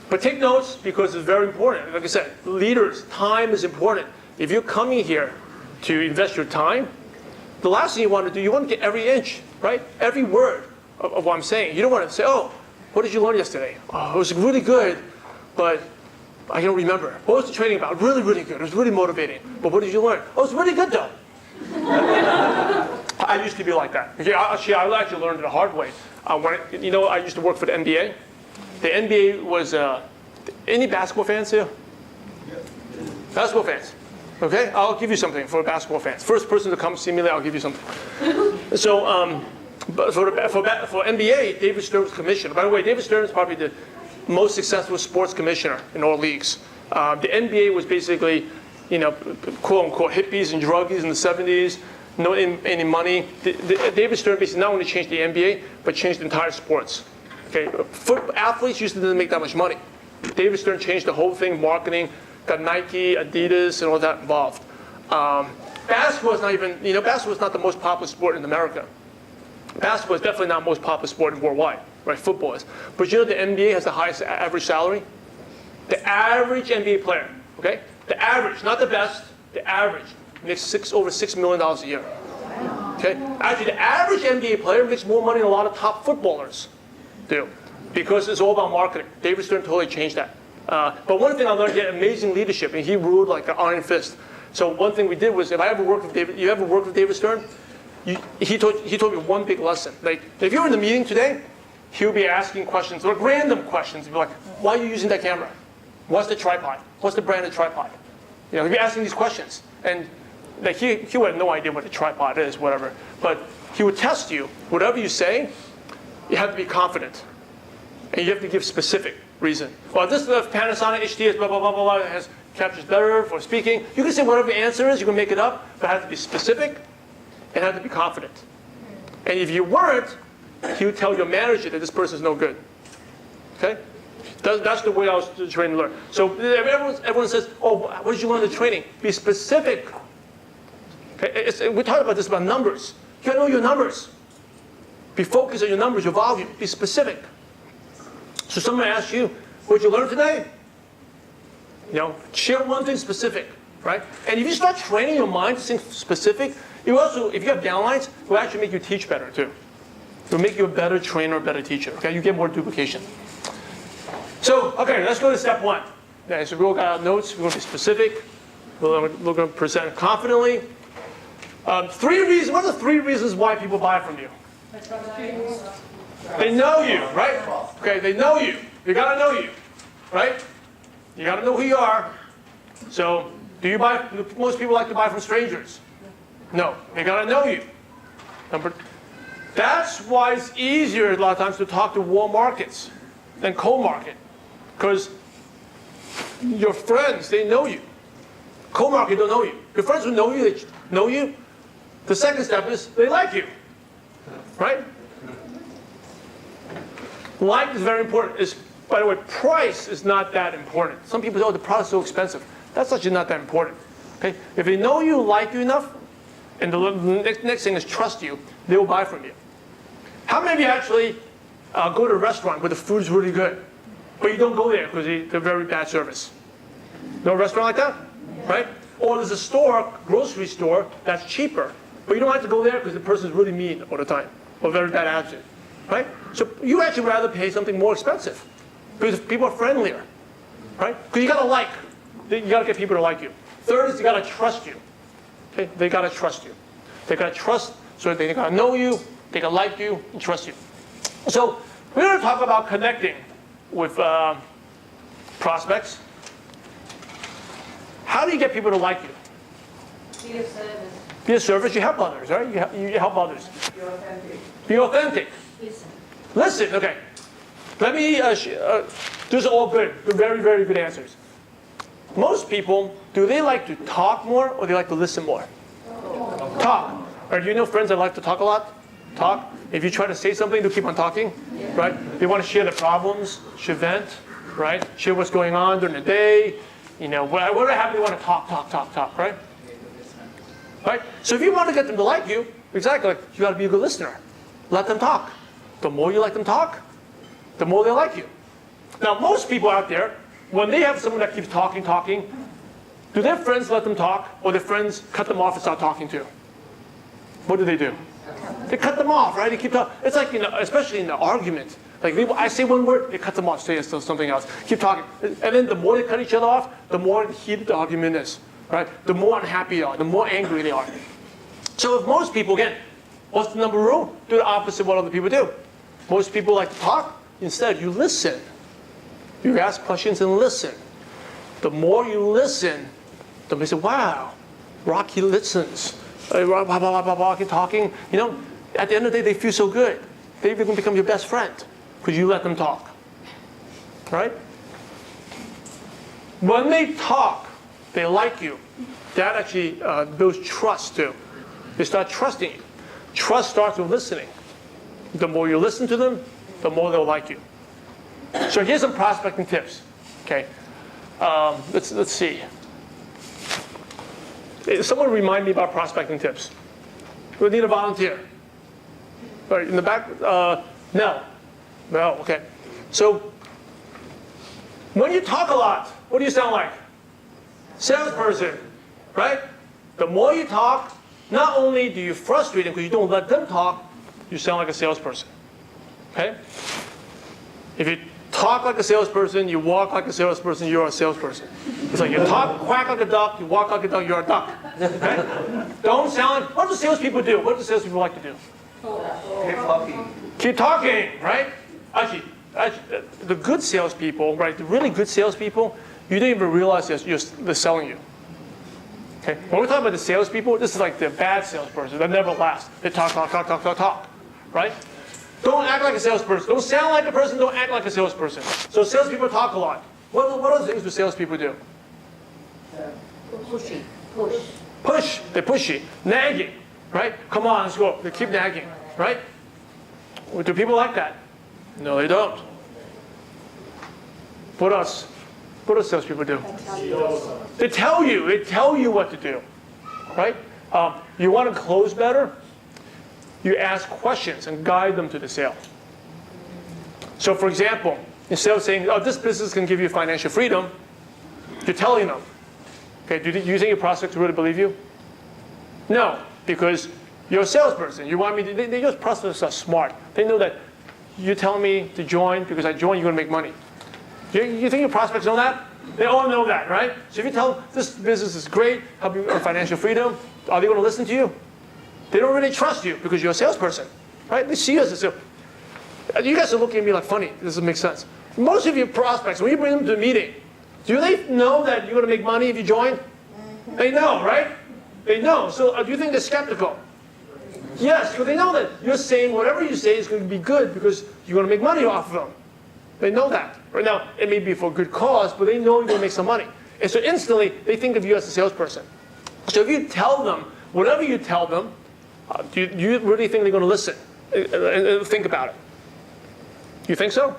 But take notes because it's very important. Like I said, leaders, time is important. If you're coming here to invest your time, the last thing you want to do, you want to get every inch, right? Every word of what I'm saying. You don't want to say, oh, what did you learn yesterday? Oh, it was really good, but I don't remember. What was the training about? Really, really good. It was really motivating. But what did you learn? Oh, it's really good though. I used to be like that. I actually learned it the hard way. I used to work for the NBA. The NBA was, any basketball fans here? Yeah. Basketball fans. Okay, I'll give you something for basketball fans. First person to come see me, I'll give you something. So, but for NBA, David Stern was commissioner. By the way, David Stern is probably the most successful sports commissioner in all leagues. The NBA was basically, quote unquote hippies and druggies in the 70s. No any money. David Stern basically not only changed the NBA, but changed the entire sports. Okay, athletes used to didn't make that much money. David Stern changed the whole thing, marketing, got Nike, Adidas, and all that involved. Basketball is not even, basketball is not the most popular sport in America. Basketball is definitely not the most popular sport worldwide, right? Football is. But the NBA has the highest average salary? The average NBA player, okay? The average, not the best, the average makes over $6 million a year. Okay? Actually, the average NBA player makes more money than a lot of top footballers do, because it's all about marketing. David Stern totally changed that. But one thing I learned, he had amazing leadership, and he ruled like an iron fist. So one thing we did was, if I ever worked with David, you ever worked with David Stern? He told me one big lesson. Like, if you were in the meeting today, he would be asking questions, like random questions. He'd be like, why are you using that camera? What's the tripod? What's the brand of tripod? He'd be asking these questions. And like he would have no idea what a tripod is, whatever. But he would test you. Whatever you say, you have to be confident. And you have to give specific reason. Well, this Panasonic HDS, blah, blah, blah, blah, blah, captures better for speaking. You can say whatever the answer is, you can make it up, but it has to be specific and have to be confident. And if you weren't, he would tell your manager that this person is no good. Okay? That's the way I was trained to learn. So everyone says, oh, what did you learn in the training? Be specific. Okay? We talked about this about numbers. You gotta know your numbers. Be focused on your numbers, your volume. Be specific. So someone asks you, what did you learn today? Share one thing specific, right? And if you start training your mind to think specific, you also, if you have downlines, it will actually make you teach better too. It will make you a better trainer, a better teacher. Okay, you get more duplication. So, okay, let's go to step 1. Okay, so we all got our notes. We're going to be specific. We're going to present confidently. 3 reasons. What are the 3 reasons why people buy from you? They know you, right? Okay, they know you. You got to know you, right? You got to know who you are. So, do most people like to buy from strangers? No, they got to know you. That's why it's easier a lot of times to talk to warm markets than cold market. Because your friends, they know you. Cold market don't know you. Your friends who know you, they know you. The second step is they like you, right? Like is very important. By the way, price is not that important. Some people say, oh, the product's so expensive. That's actually not that important. Okay? If they know you, like you enough, and the next thing is trust you, they will buy from you. How many of you actually go to a restaurant where the food's really good, but you don't go there because they're very bad service? No restaurant like that? Right? Or there's a store, grocery store, that's cheaper, but you don't have to go there because the person's really mean all the time, or very bad attitude. Right? So you actually rather pay something more expensive because people are friendlier. Right? Because you got to like. You got to get people to like you. Third is you got to trust you. Okay? They got to trust you. They got to trust. so they can know you, they can like you, and trust you. So we're going to talk about connecting with prospects. How do you get people to like you? Be of service. Be a service, you help others, right? You help others. Be authentic. Be authentic. Listen. Listen, okay. Let me, these are all good, very, very good answers. Most people, do they like to talk more or they like to listen more? Talk. Or do you know friends that like to talk a lot? Talk. If you try to say something, they'll keep on talking, right? They want to share their problems, share vent, right? Share what's going on during the day. You know, whatever happens, they want to talk, right? Right? So if you want to get them to like you, exactly, you got to be a good listener. Let them talk. The more you let them talk, the more they like you. Now, most people out there, when they have someone that keeps talking, do their friends let them talk, or their friends cut them off and start talking to? What do? They cut them off, right? They keep talking. It's like, especially in an argument. Like I say one word, they cut them off, say something else. Keep talking. And then the more they cut each other off, the more heated the argument is, right? The more unhappy they are, the more angry they are. So if most people, again, what's the number rule? Do the opposite of what other people do. Most people like to talk. Instead, you listen. You ask questions and listen. The more you listen, the more you say, wow, Rocky listens. Rocky talking. At the end of the day, they feel so good. They even become your best friend because you let them talk. Right? When they talk, they like you. That actually builds trust too. They start trusting you. Trust starts with listening. The more you listen to them, the more they'll like you. So here's some prospecting tips. Okay, let's see. Someone remind me about prospecting tips. We need a volunteer. Right, in the back, no, okay. So when you talk a lot, what do you sound like? Salesperson, right? The more you talk, not only do you frustrate them because you don't let them talk, you sound like a salesperson. Okay? If you talk like a salesperson, you walk like a salesperson, you're a salesperson. It's like you talk, quack like a duck, you walk like a duck, you're a duck. Okay? Don't sound like, what do salespeople do? What do salespeople like to do? Keep talking. Keep talking, right? Actually, the good salespeople, right, the really good salespeople, you don't even realize they're selling you. Okay? When we're talking about the salespeople, this is like the bad salesperson that never lasts. They talk, right? Don't act like a salesperson. Don't sound like a person. Don't act like a salesperson. So salespeople talk a lot. What other things do salespeople do? Push. Push. They're pushy. Nagging. Right? Come on, let's go. They keep nagging. Right? Do people like that? No, they don't. What else? What do salespeople do? They tell you. They tell you what to do. Right? You want to close better? You ask questions and guide them to the sale. So for example, instead of saying, oh, this business can give you financial freedom, you're telling them. Okay, do you think your prospects really believe you? No, because you're a salesperson. You want me to, your prospects are smart. They know that you're telling me to join because I join, you're going to make money. You think your prospects know that? They all know that, right? So if you tell them this business is great, help you earn financial freedom, are they going to listen to you? They don't really trust you because you're a salesperson, right? They see you as a salesperson. You guys are looking at me like funny. This doesn't make sense. Most of your prospects, when you bring them to a meeting, do they know that you're going to make money if you join? They know, right? They know. So do you think they're skeptical? Yes, because they know that you're saying whatever you say is going to be good because you're going to make money off of them. They know that. Right now, it may be for a good cause, but they know you're going to make some money. And so instantly, they think of you as a salesperson. So if you tell them, whatever you tell them, do you really think they're going to listen and think about it? You think so?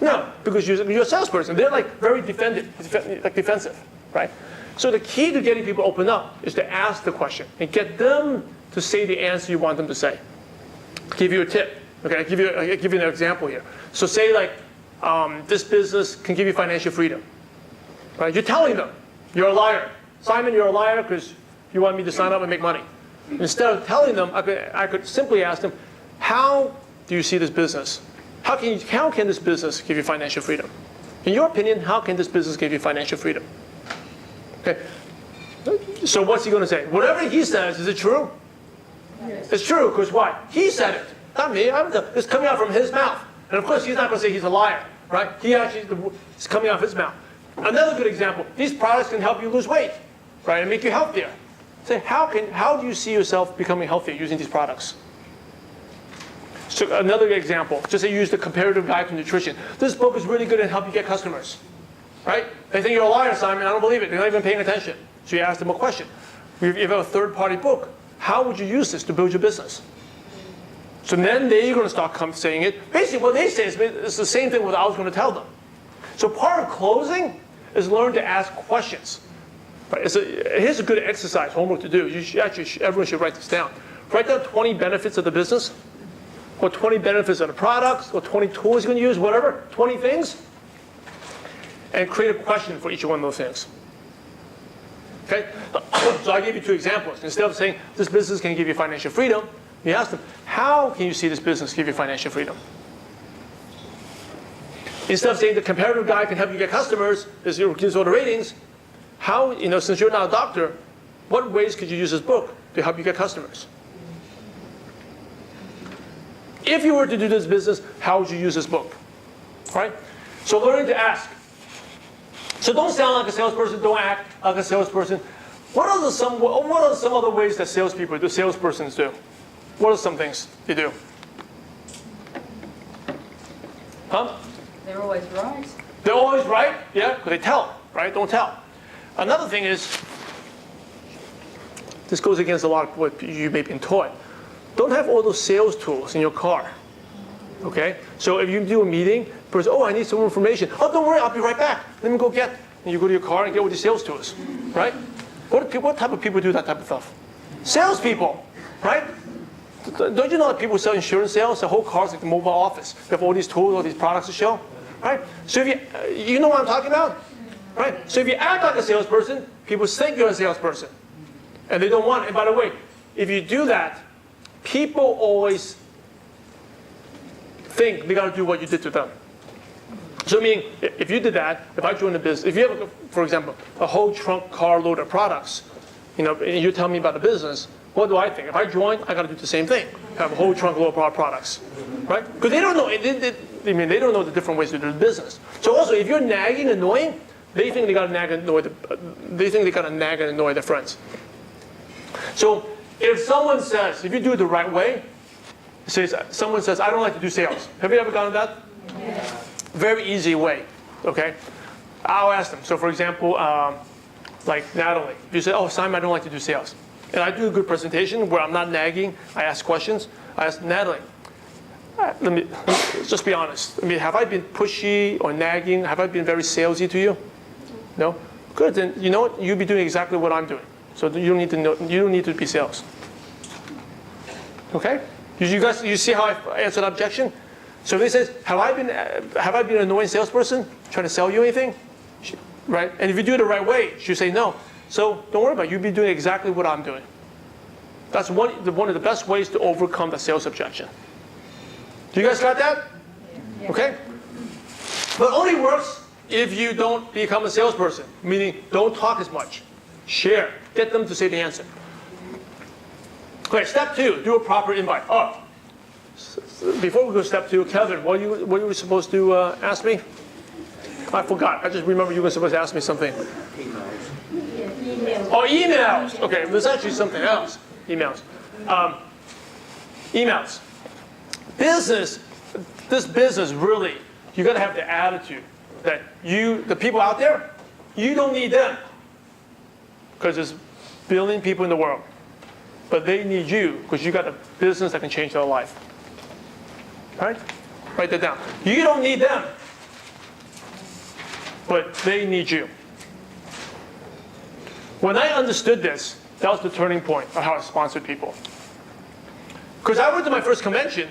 No, because you're a salesperson. They're like very defensive, right? So the key to getting people to open up is to ask the question and get them to say the answer you want them to say. I'll give you a tip. Okay, I'll give you an example here. So say like, this business can give you financial freedom. Right? You're telling them, you're a liar. Simon, you're a liar because you want me to sign up and make money. Instead of telling them, I could simply ask them, how do you see this business? How can this business give you financial freedom? In your opinion, how can this business give you financial freedom? Okay. So what's he going to say? Whatever he says, is it true? It's true, because why? He said it, not me. It's coming out from his mouth. And of course, he's not going to say he's a liar, right? It's coming out of his mouth. Another good example, these products can help you lose weight, right, and make you healthier. Say, how do you see yourself becoming healthier using these products? So another example, just say you use the comparative guide to nutrition. This book is really good at helping you get customers, right? They think you're a liar, Simon. I don't believe it. They're not even paying attention. So you ask them a question. If you have a third-party book, how would you use this to build your business? So then they're going to start saying it. Basically, what they say is the same thing what I was going to tell them. So part of closing is learn to ask questions. Right? Here's a good exercise, homework to do. Everyone should write this down. Write down 20 benefits of the business, or 20 benefits of the products, or 20 tools you're going to use, whatever, 20 things, and create a question for each one of those things. Okay? So I gave you 2 examples. Instead of saying this business can give you financial freedom, you ask them, how can you see this business give you financial freedom? Instead of saying the comparative guide can help you get customers, this gives all the ratings, how, since you're not a doctor, what ways could you use this book to help you get customers? If you were to do this business, how would you use this book? Right? So learning to ask. So don't sound like a salesperson, don't act like a salesperson. What are some other ways that salespersons do? What are some things they do? Huh? They're always right. They're always right? Yeah, because they tell, right? Don't tell. Another thing is, this goes against a lot of what you may have been taught. Don't have all those sales tools in your car. Okay? So if you do a meeting, person, I need some more information. Oh, don't worry, I'll be right back. Let me go get. And you go to your car and get all these sales tools. Right? What type of people do that type of stuff? Salespeople. Right? Don't you know that people sell insurance sales? The whole car's like a mobile office. They have all these tools, all these products to show. Right? So if you know what I'm talking about? Right? So if you act like a salesperson, people think you're a salesperson. And they don't want it. And by the way, if you do that, people always think they got to do what you did to them. So I mean, if you did that, if I joined a business, if you have, for example, a whole trunk car load of products, and you tell me about the business, what do I think? If I join, I got to do the same thing. Have a whole trunk load of products, right? Because they don't know. They don't know the different ways to do the business. So also, if you're nagging, annoying, they think they got to nag and annoy. They think they got to nag and annoy their friends. So if someone says, if you do it the right way, someone says, I don't like to do sales. Have you ever done that? Yeah. Very easy way, okay? I'll ask them. So for example, like Natalie, if you say, Simon, I don't like to do sales. And I do a good presentation where I'm not nagging, I ask questions. I ask Natalie, let's just be honest. I mean, have I been pushy or nagging? Have I been very salesy to you? No? Good, then you know what? You'll be doing exactly what I'm doing. So you don't need to be sales. Okay? You see how I answered the objection? So if he says, have I been an annoying salesperson trying to sell you anything? Right? And if you do it the right way, you say no. So don't worry about it. You'll be doing exactly what I'm doing. That's one of the best ways to overcome the sales objection. Do you guys got that? Okay? But it only works if you don't become a salesperson, meaning don't talk as much. Share. Get them to say the answer. Okay, step 2, do a proper invite. Before we go to step 2, Kevin, what you were supposed to ask me? I forgot. I just remember you were supposed to ask me something. Emails. Oh, emails. Okay, there's actually something else. Emails. Emails. This business really, you got to have the attitude that the people out there, you don't need them. Because there's a billion people in the world. But they need you because you got a business that can change their life. Right? Write that down. You don't need them. But they need you. When I understood this, that was the turning point of how I sponsored people. Because I went to my first convention.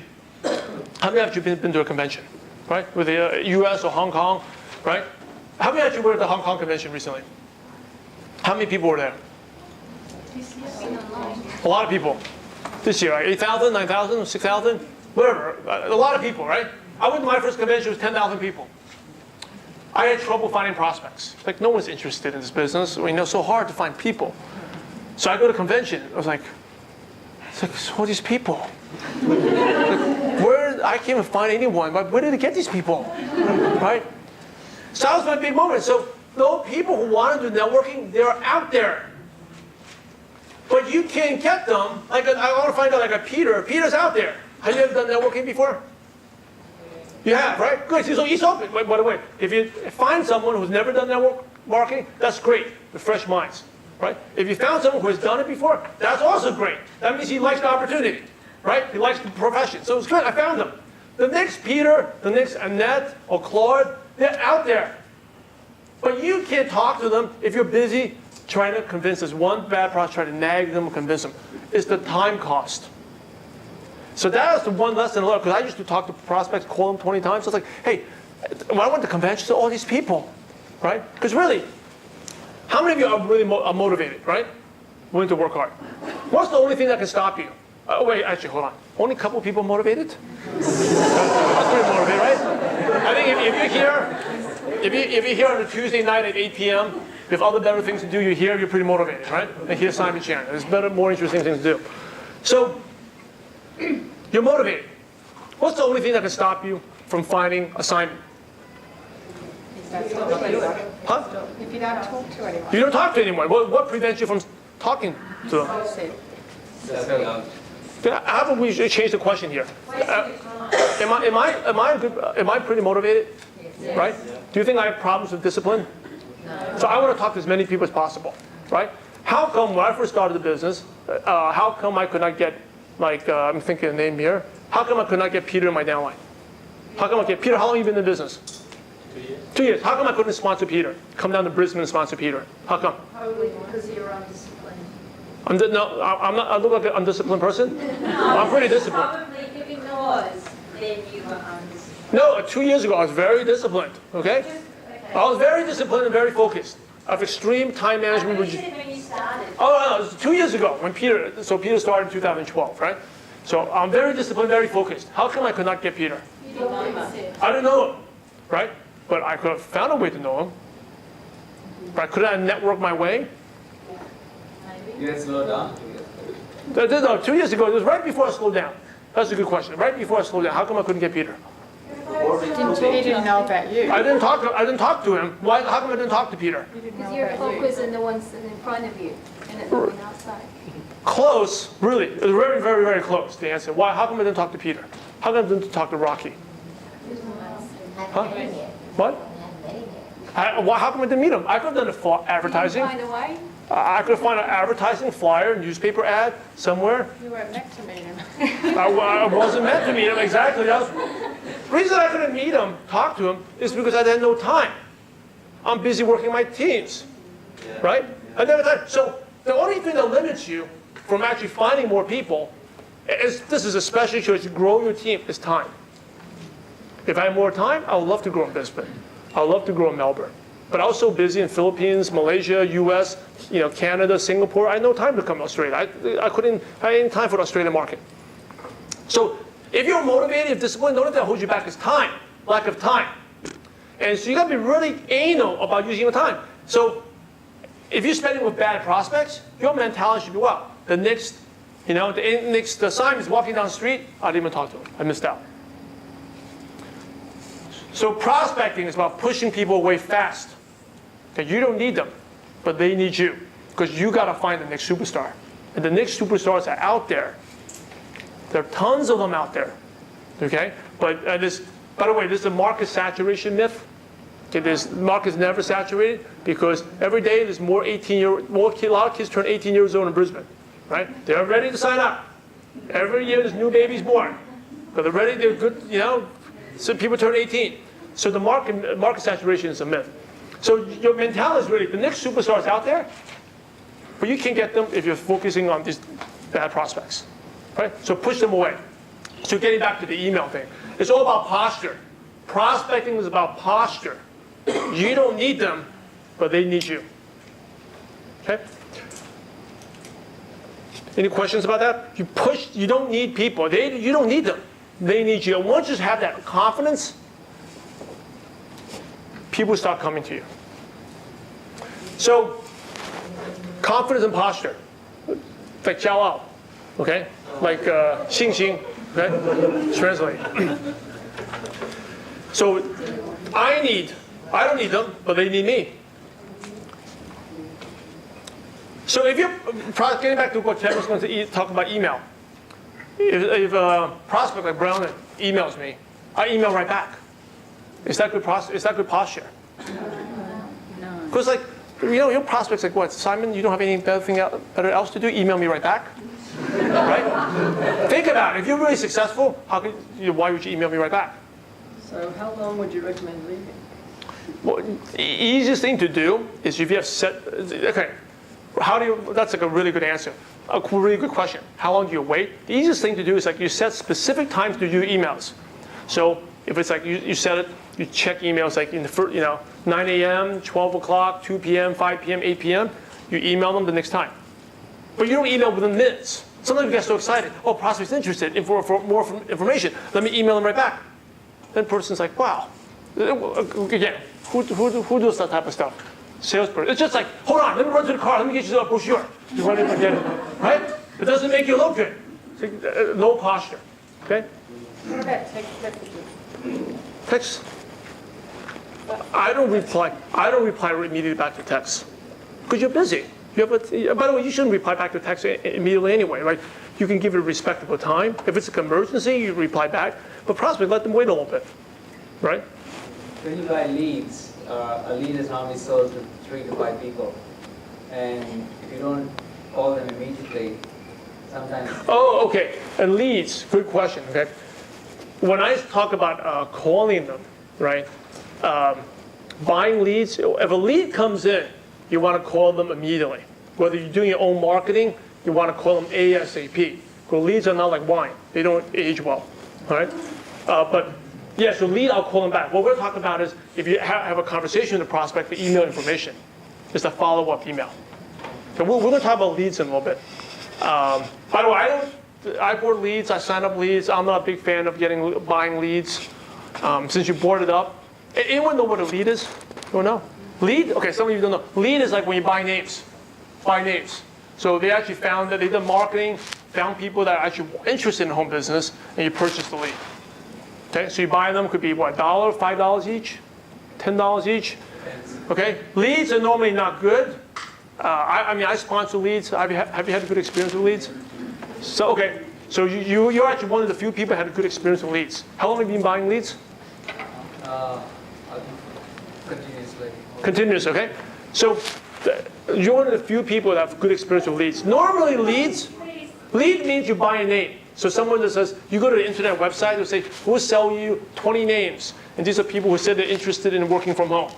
How many of you have been to a convention? Right? With the US or Hong Kong? Right? How many of you were at the Hong Kong convention recently? How many people were there? A lot of people. This year, right? 8,000, 9,000, 6,000? Whatever. A lot of people, right? I went to my first convention, it was 10,000 people. I had trouble finding prospects. Like, no one's interested in this business. It's so hard to find people. So I go to convention. I was like, It's like, so all these people. I can't even find anyone. But where did they get these people? Right? So that was my big moment. So those people who want to do networking, they're out there. But you can't get them. Like I want to find out like a Peter. Peter's out there. Have you ever done networking before? You have, right? Good. So he's open. By the way, if you find someone who's never done network marketing, that's great. With fresh minds, right? If you found someone who has done it before, that's also great. That means he likes the opportunity, right? He likes the profession. So it's good. I found them. The next Peter, the next Annette or Claude, they're out there. But you can't talk to them if you're busy trying to convince this one bad prospect, trying to nag them or convince them. It's the time cost. So that was the one lesson I learned, because I used to talk to prospects, call them 20 times. So it's like, hey, when I went to conventions, all these people, right? Because really, how many of you are really motivated, right? Willing to work hard. What's the only thing that can stop you? Oh, wait, actually, hold on. Only a couple of people motivated? That's pretty motivated, right? I think if you're here on a Tuesday night at 8 p.m., if other better things to do, you're here, you're pretty motivated, right? And here's Simon Chan. There's better, more interesting things to do. So, you're motivated. What's the only thing that can stop you from finding assignment? Huh? If you don't talk to anyone. You don't talk to anyone. What prevents you from talking to them? How about we change the question here? Am I pretty motivated? Yes. Right? Do you think I have problems with discipline? No. So I want to talk to as many people as possible, right? How come when I first started the business, how come I could not get, like, I'm thinking a name here. How come I could not get Peter in my downline? How come I get Peter? How long have you been in the business? 2 years. 2 years. How come I couldn't sponsor Peter? Come down to Brisbane and sponsor Peter. How come? Probably because you're undisciplined. I look like an undisciplined person. I'm pretty disciplined. Probably if it was, then you were undisciplined. No, 2 years ago I was very disciplined. Okay, I was very disciplined and very focused. I have extreme time management. You said when you started. Oh no, it was 2 years ago when Peter. So Peter started in 2012, right? So I'm very disciplined, very focused. How come I could not get Peter? You don't know him. I didn't know him, right? But I could have found a way to know him. But could I network my way? You can slow down. 2 years ago, it was right before I slowed down. That's a good question. Right before I slowed down, how come I couldn't get Peter? He didn't know about you. I didn't talk to him. Why? How come I didn't talk to Peter? He didn't know Because you're about you. focused on the ones that are in front of you and not the one outside. Close, really. It was very, very, very close, the answer. Why? How come I didn't talk to Peter? How come I didn't talk to Rocky? Huh? What? How come I didn't meet him? I could have done the advertising. Find a way. I could find an advertising flyer, newspaper ad somewhere. You weren't meant to meet him. I wasn't meant to meet him, exactly. The reason I couldn't meet him, talk to him, is because I had no time. I'm busy working my teams, right? I never had time. So the only thing that limits you from actually finding more people, this is especially true as you grow your team, is time. If I had more time, I would love to grow in Brisbane. I would love to grow in Melbourne. But I was so busy in Philippines, Malaysia, US, Canada, Singapore. I had no time to come to Australia. I couldn't have any time for the Australian market. So if you're motivated, if disciplined, the only thing that holds you back is time, lack of time. And so you got to be really anal about using your time. So if you're spending with bad prospects, your mentality should be, well, the next assignment is walking down the street, I didn't even talk to him. I missed out. So prospecting is about pushing people away fast. Okay, you don't need them, but they need you, because you got to find the next superstar. And the next superstars are out there. There are tons of them out there. Okay, but by the way, this is a market saturation myth. Okay, this market's never saturated because every day there's a lot of kids turn 18 years old in Brisbane, right? They're ready to sign up. Every year there's new babies born, but they're ready. They're good, So people turn 18. So the market saturation is a myth. So your mentality is really, the next superstar is out there, but you can't get them if you're focusing on these bad prospects, right? So push them away. So getting back to the email thing, it's all about posture. Prospecting is about posture. You don't need them, but they need you. Okay? Any questions about that? You don't need people. You don't need them. They need you. And once you have that confidence, people start coming to you. So, confidence and posture. Like Chow. Okay, like xing xing. Okay, translate. So I don't need them, but they need me. So if you're getting back to what Ted was going to talk about email, if a prospect like Brown emails me, I email right back. Is that good posture? No. Because like, your prospect's like, what, Simon, you don't have anything better else to do? Email me right back? Right? Think about it. If you're really successful, why would you email me right back? So how long would you recommend leaving? Well, the easiest thing to do is if you have okay, that's like a really good answer. A really good question. How long do you wait? The easiest thing to do is like you set specific times to do emails. So if it's like you set it, you check emails like in the first, 9 a.m., 12 o'clock, 2 p.m., 5 p.m., 8 p.m., you email them the next time. But you don't email within minutes. Sometimes you get so excited. Oh, prospect's interested in for more information. Let me email them right back. Then the person's like, wow. Again, who does that type of stuff? Salesperson. It's just like, hold on, let me run to the car, let me get you a brochure. You run in and get it, right? It doesn't make you look good. No posture, okay? What about text messages? Text. I don't reply immediately back to text because you're busy. By the way, you shouldn't reply back to text immediately anyway, right? You can give it a respectable time. If it's an emergency, you reply back. But prospect, let them wait a little bit, right? When you buy leads, a lead is normally sold to 3 to 5 people. And if you don't call them immediately, sometimes... Oh, okay. And leads, good question, okay? When I talk about calling them, right? Buying leads, if a lead comes in, you want to call them immediately. Whether you're doing your own marketing, you want to call them ASAP. Because leads are not like wine. They don't age well, all right? But yeah, so lead, I'll call them back. What we're talking about is if you have a conversation with the prospect for email information, it's a follow-up email. So we're going to talk about leads in a little bit. By the way, I board leads, I sign up leads. I'm not a big fan of buying leads. Since you board it up, anyone know what a lead is? Anyone know? Lead? Okay, some of you don't know. Lead is like when you buy names. Buy names. So they actually found that they did marketing, found people that are actually interested in home business, and you purchase the lead. Okay, so you buy them, could be what, $1, $5 each, $10 each. Okay, leads are normally not good. I sponsor leads. Have you had a good experience with leads? So okay, so you're actually one of the few people who had a good experience with leads. How long have you been buying leads? Continuously. Continuous, okay. So you're one of the few people that have good experience with leads. Normally lead means you buy a name. So someone that says, you go to the internet website, they'll say, we'll sell you 20 names. And these are people who said they're interested in working from home.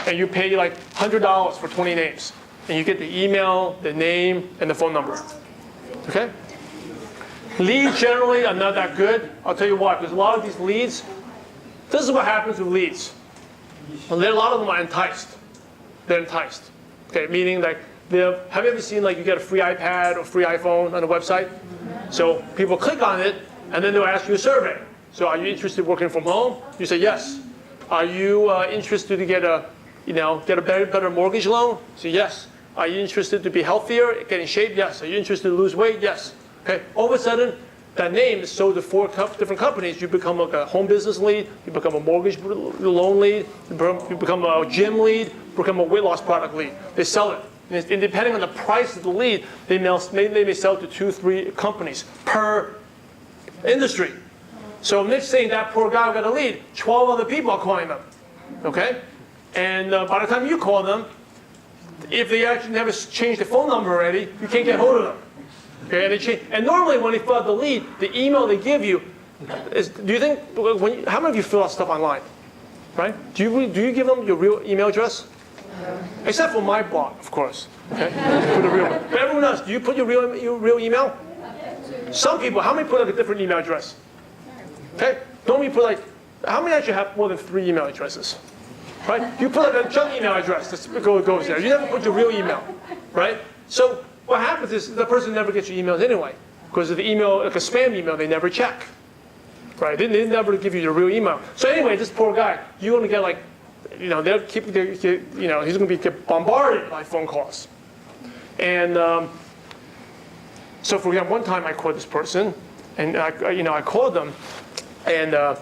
And you pay like $100 for 20 names. And you get the email, the name, and the phone number. Okay? Leads generally are not that good. I'll tell you why, because a lot of these leads, this is what happens with leads. A lot of them are enticed. They're enticed. Okay, meaning like, have you ever seen like you get a free iPad or free iPhone on the website? So people click on it, and then they'll ask you a survey. So are you interested in working from home? You say yes. Are you interested to get a better mortgage loan? Say yes. Are you interested to be healthier, get in shape? Yes. Are you interested to lose weight? Yes. Okay. All of a sudden, that name is sold to 4 different companies. You become like a home business lead. You become a mortgage loan lead. You become a gym lead. You become a weight loss product lead. They sell it. And depending on the price of the lead, they may sell to 2, 3 companies per industry. So next thing, that poor guy got a lead, 12 other people are calling them. Okay? And by the time you call them, if they actually never changed the phone number already, you can't get hold of them. Okay? And normally when they fill out the lead, the email they give you is, do you think, how many of you fill out stuff online? Right? Do you give them your real email address? Except for my blog, of course. Okay? Put a real one. But everyone else, do you put your real email? Some people, how many put like a different email address? Okay? Don't you put like, how many actually have more than 3 email addresses? Right? You put like a junk email address that goes there. You never put your real email. Right? So what happens is the person never gets your emails anyway. Because of the email, like a spam email, they never check. Right? They never give you your real email. So anyway, this poor guy, you're going to get like, he's going to be bombarded by phone calls. And So for example, one time I called this person, and I called them, and it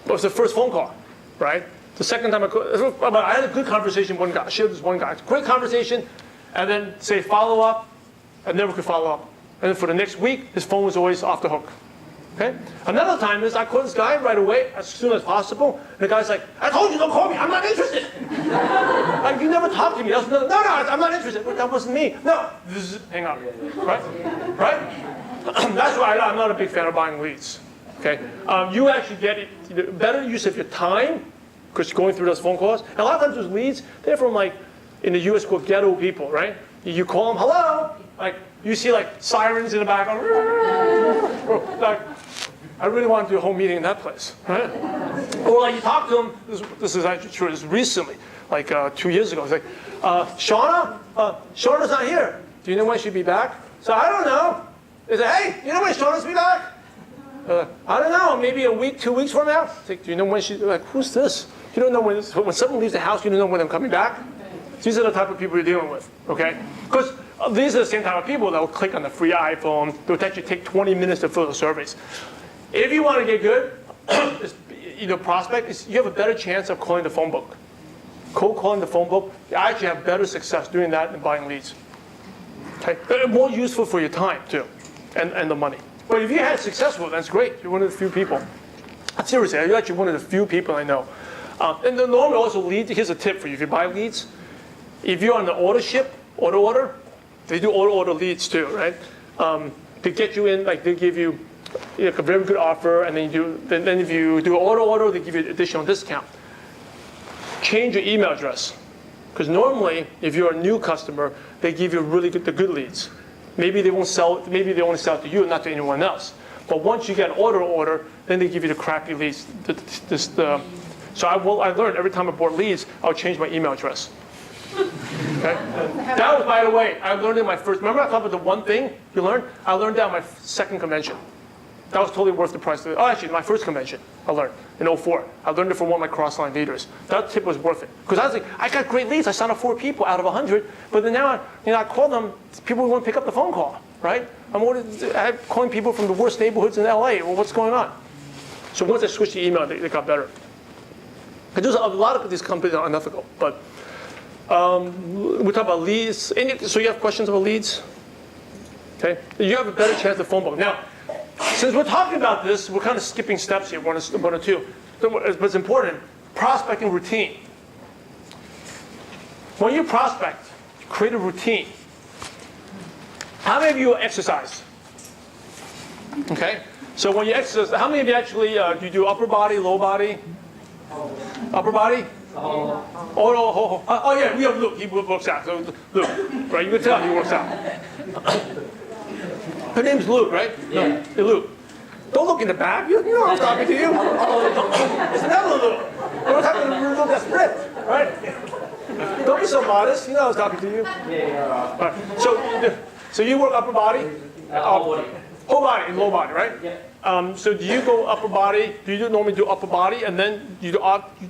was the first phone call, right? The second time I called, I had a good conversation with one guy. I shared this one guy, great conversation, and then say follow up, I never could follow up. And then for the next week, his phone was always off the hook. Okay? Another time is I called this guy right away, as soon as possible, and the guy's like, I told you don't call me, I'm not interested. Like, you never talked to me. No, I'm not interested. Well, that wasn't me. No, hang up. Right? That's why I'm not a big fan of buying leads. Okay? You actually get better use of your time, because going through those phone calls. And a lot of times those leads, they're from like, in the US called ghetto people, right? You call them, hello, like, you see like sirens in the background. Like, I really want to do a whole meeting in that place, right? Or like you talk to them, this is actually true, this is recently, like 2 years ago. It's like, Shauna's not here. Do you know when she'll be back? So I don't know. They say, hey, you know when Shauna's be back? I don't know, maybe a week, 2 weeks from now. It's like, do you know when she's, like, who's this? You don't know when someone leaves the house, you don't know when they're coming back. These are the type of people you're dealing with, okay? Because these are the same type of people that will click on the free iPhone. They'll actually take 20 minutes to fill the surveys. If you want to get good, prospect, you have a better chance of calling the phone book. Cold calling the phone book, you actually have better success doing that than buying leads. Okay? More useful for your time, too, and the money. But if you had success with it, that's great. You're one of the few people. Seriously, you're actually one of the few people I know. And then normally also leads, here's a tip for you. If you buy leads, if you're on the auto order, they do auto order leads too, right? To get you in, like they give you a very good offer, and then if you do auto order, they give you an additional discount. Change your email address, because normally if you're a new customer, they give you the good leads. Maybe they won't sell. Maybe they only sell to you, not to anyone else. But once you get an auto order, then they give you the crappy leads. So I learned every time I bought leads, I'll change my email address. Okay? That was, by the way, I learned in my first. Remember I talked about the one thing you learned? I learned that at my second convention. That was totally worth the price. Oh, actually, my first convention I learned in 2004. I learned it from one of my cross-line leaders. That tip was worth it. Because I was like, I got great leads. I signed up 4 people out of 100. But then now, I call them, people won't pick up the phone call, right? I'm calling people from the worst neighborhoods in LA. Well, what's going on? So once I switched to email, they got better. Because a lot of these companies are unethical. But we talk about leads. So you have questions about leads? Okay. You have a better chance of phone book. Now, since we're talking about this, we're kind of skipping steps here, one or two. But it's important. Prospecting routine. When you prospect, create a routine. How many of you exercise? Okay. So when you exercise, how many of you actually do you do upper body, low body? Upper body? Oh yeah, we have Luke. He works out. So Luke, right? You can tell he works out. Her name's Luke, right? Yeah. No, hey, Luke. Don't look in the back. You know I'm talking to you. It's another Luke. We're talking to Luke that's ripped, right? Don't be so modest. You know I was talking to you. Yeah. Right. So you work upper body? Whole body. Whole body and low body, right? Yeah. So do you go upper body? Do you normally do upper body, and then do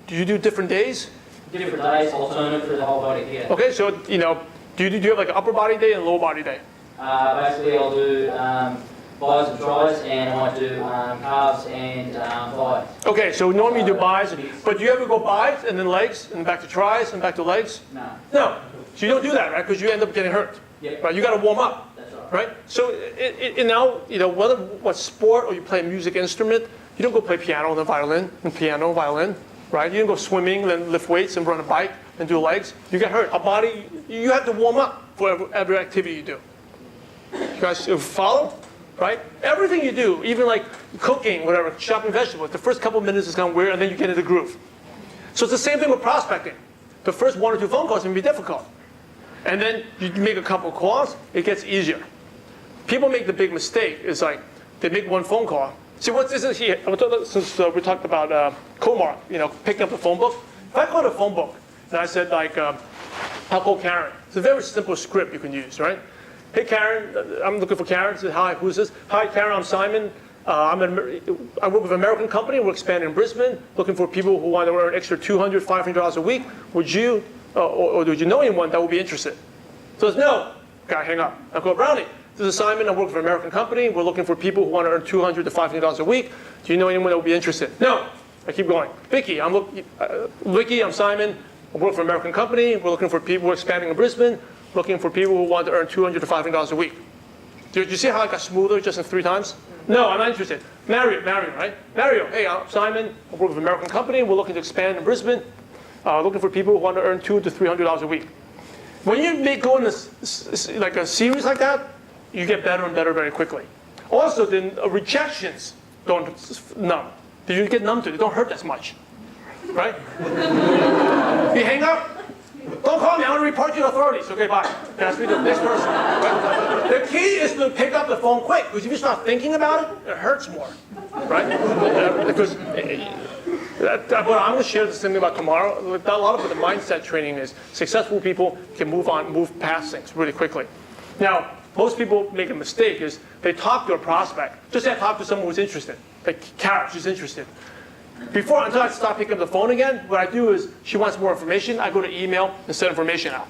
you do different days? Different days, alternate for the whole body, yeah. Okay, so do you have like an upper body day and a low body day? Basically, I'll do buys and tries, and I might do calves and buys. Okay, so normally you do buys, but do you ever go buys and then legs and back to tries and back to legs? No. No, so you don't do that, right? Because you end up getting hurt. Yeah. Right, you got to warm up. That's right. Right? So now, whether what sport or you play a music instrument, you don't go play piano and then violin, right? You don't go swimming, then lift weights and run a bike and do legs. You get hurt. A body, you have to warm up for every activity you do. You guys follow? Right? Everything you do, even like cooking, whatever, chopping vegetables, the first couple minutes is kind of weird, and then you get into the groove. So it's the same thing with prospecting. The first 1 or 2 phone calls can be difficult. And then you make a couple calls, it gets easier. People make the big mistake. It's like they make 1 phone call. See, what this is here, since we talked about Comar, picking up the phone book. If I call the phone book and I said like, I'll call Karen. It's a very simple script you can use, right? Hey Karen, I'm looking for Karen. Says, hi, who's this? Hi Karen, I'm Simon. I work with an American company. We're expanding in Brisbane, looking for people who want to earn extra $200, $500 a week. Would you, or do you know anyone that would be interested? So it's no. Okay, hang up. I call Brownie. this is Simon. I work for an American company. We're looking for people who want to earn $200 to $500 a week. Do you know anyone that would be interested? No. I keep going. Vicky, I'm Simon. I work for an American company. We're looking for people. We're expanding in Brisbane. Looking for people who want to earn $200 to $500 a week. Did you see how I got smoother just in 3 times? No, I'm not interested. Mario, right? Mario, hey, I'm Simon. I work for an American company. We're looking to expand in Brisbane. Looking for people who want to earn $200 to $300 a week. When you go in like a series like that, you get better and better very quickly. Also, then rejections don't numb. You get numb to it. They don't hurt as much, right? You hang up. Don't call me. I want to report you to authorities. Okay, bye. Ask me the next person. Right? The key is to pick up the phone quick, because if you start thinking about it, it hurts more, right? Because what I'm going to share this thing about tomorrow. A lot of the mindset training is successful people can move past things really quickly. Now, most people make a mistake is they talk to a prospect. Just say I talk to someone who's interested. Like Kara, she's interested. Until I start picking up the phone again, what I do is she wants more information. I go to email and send information out.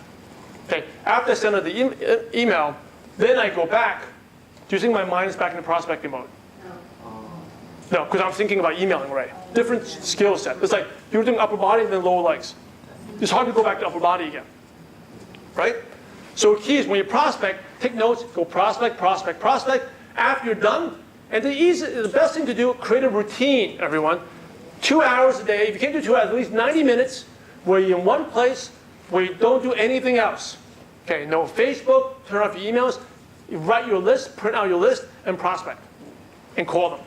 Okay. After I send her the email, then I go back. Do you think my mind is back in the prospecting mode? No, because I'm thinking about emailing already. Different skill set. It's like you're doing upper body and then lower legs. It's hard to go back to upper body again, right? So the key is when you prospect, take notes, go prospect. After you're done, and the best thing to do, create a routine, everyone. 2 hours a day. If you can't do 2 hours, at least 90 minutes where you're in one place where you don't do anything else. Okay, no Facebook, turn off your emails, you write your list, print out your list, and prospect, and call them.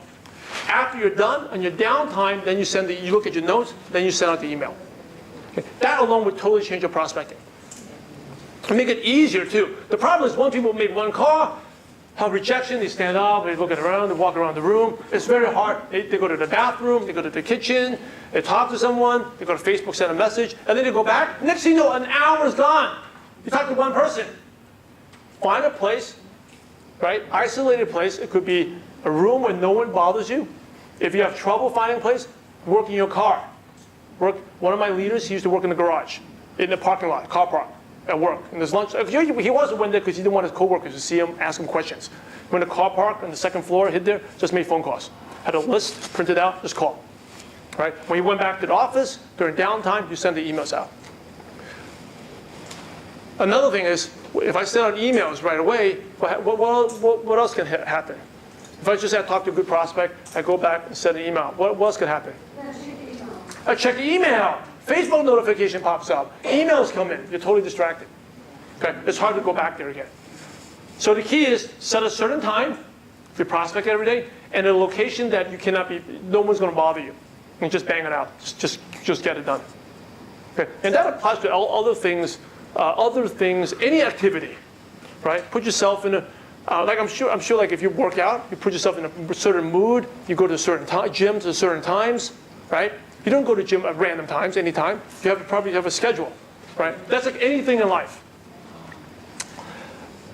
After you're done, on your downtime, then you look at your notes, then you send out the email. Okay. That alone would totally change your prospecting. And make it easier too. The problem is when people make one call, have rejection, they stand up, they look around, they walk around the room. It's very hard. They go to the bathroom, they go to the kitchen, they talk to someone, they go to Facebook, send a message, and then they go back. Next thing you know, an hour's gone. You talk to one person. Find a place, right? Isolated place. It could be a room where no one bothers you. If you have trouble finding a place, work in your car. One of my leaders, he used to work in the garage, in the parking lot, car park, at work. And there's lunch. He wasn't went there because he didn't want his coworkers to see him, ask him questions. When the car park on the second floor, hid there, just made phone calls. Had a list printed out, just call. Right? When you went back to the office during downtime, you send the emails out. Another thing is, if I send out emails right away, what else can happen? If I just talk to a good prospect, I go back and send an email. What else could happen? I check the email. Facebook notification pops up. Emails come in. You're totally distracted. Okay? It's hard to go back there again. So the key is set a certain time if you prospect every day, and a location that you cannot be. No one's going to bother you. And just bang it out. Just get it done. Okay? And that applies to all other things. Any activity, right? Put yourself in a. I'm sure. Like if you work out, you put yourself in a certain mood. You go to a certain gyms at certain times, right? You don't go to gym at random times, anytime. You probably have a schedule, right? That's like anything in life.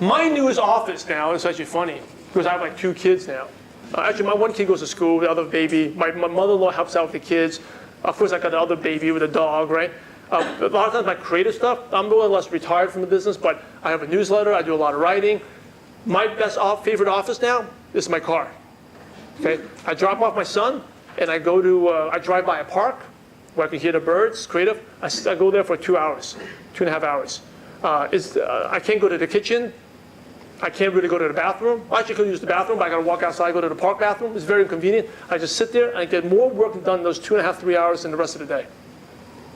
My newest office now is actually funny because I have like 2 kids now. Actually, my one kid goes to school, the other baby. My mother-in-law helps out with the kids. Of course, I got the other baby with a dog, right? A lot of times my creative stuff, I'm more or less retired from the business, but I have a newsletter, I do a lot of writing. My favorite office now is my car. Okay, I drop off my son, and I drive by a park where I can hear the birds, creative. I go there for 2 hours, 2.5 hours. I can't go to the kitchen. I can't really go to the bathroom. I actually could use the bathroom, but I got to walk outside, go to the park bathroom. It's very inconvenient. I just sit there and I get more work done those 2.5, 3 hours than the rest of the day.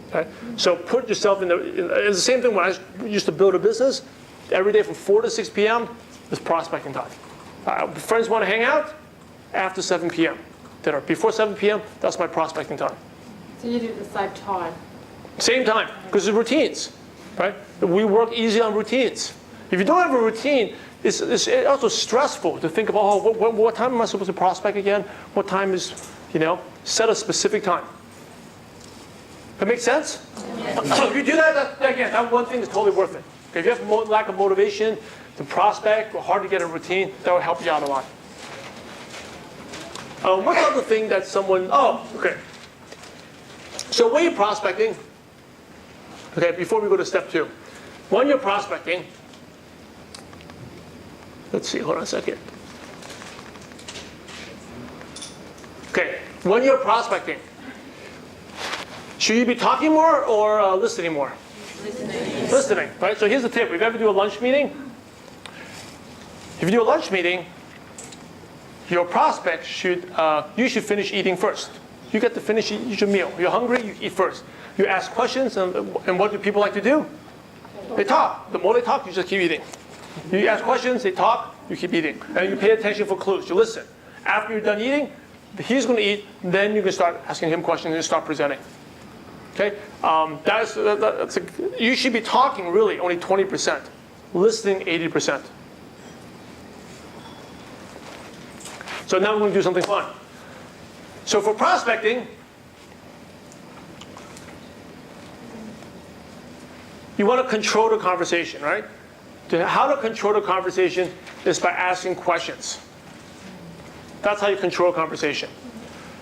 Okay? So put yourself it's the same thing when I used to build a business. Every day from 4 to 6 p.m. is prospecting time. Friends want to hang out after 7 p.m. Dinner. Before 7 p.m., that's my prospecting time. So you do it at the same time? Same time, because it's routines, right? We work easy on routines. If you don't have a routine, it's also stressful to think about, what time am I supposed to prospect again? What time is, set a specific time. That makes sense? Yes. If you do that one thing is totally worth it. Okay, if you have lack of motivation to prospect or hard to get a routine, that will help you out a lot. What's the other thing that okay. So when you're prospecting, okay, before we go to step 2, when you're prospecting, Let's see, hold on a second. Okay, when you're prospecting, should you be talking more or listening more? Listening, right? So here's the tip. If you ever do a lunch meeting, if you do a lunch meeting, your prospect should, you should finish eating first. You get to finish your meal. You're hungry, you eat first. You ask questions, and what do people like to do? They talk. The more they talk, you just keep eating. You ask questions, they talk, you keep eating. And you pay attention for clues. You listen. After you're done eating, he's going to eat, then you can start asking him questions and start presenting. Okay? You should be talking really only 20%. Listening 80%. So now we're going to do something fun. So for prospecting, you want to control the conversation, right? How to control the conversation is by asking questions. That's how you control a conversation.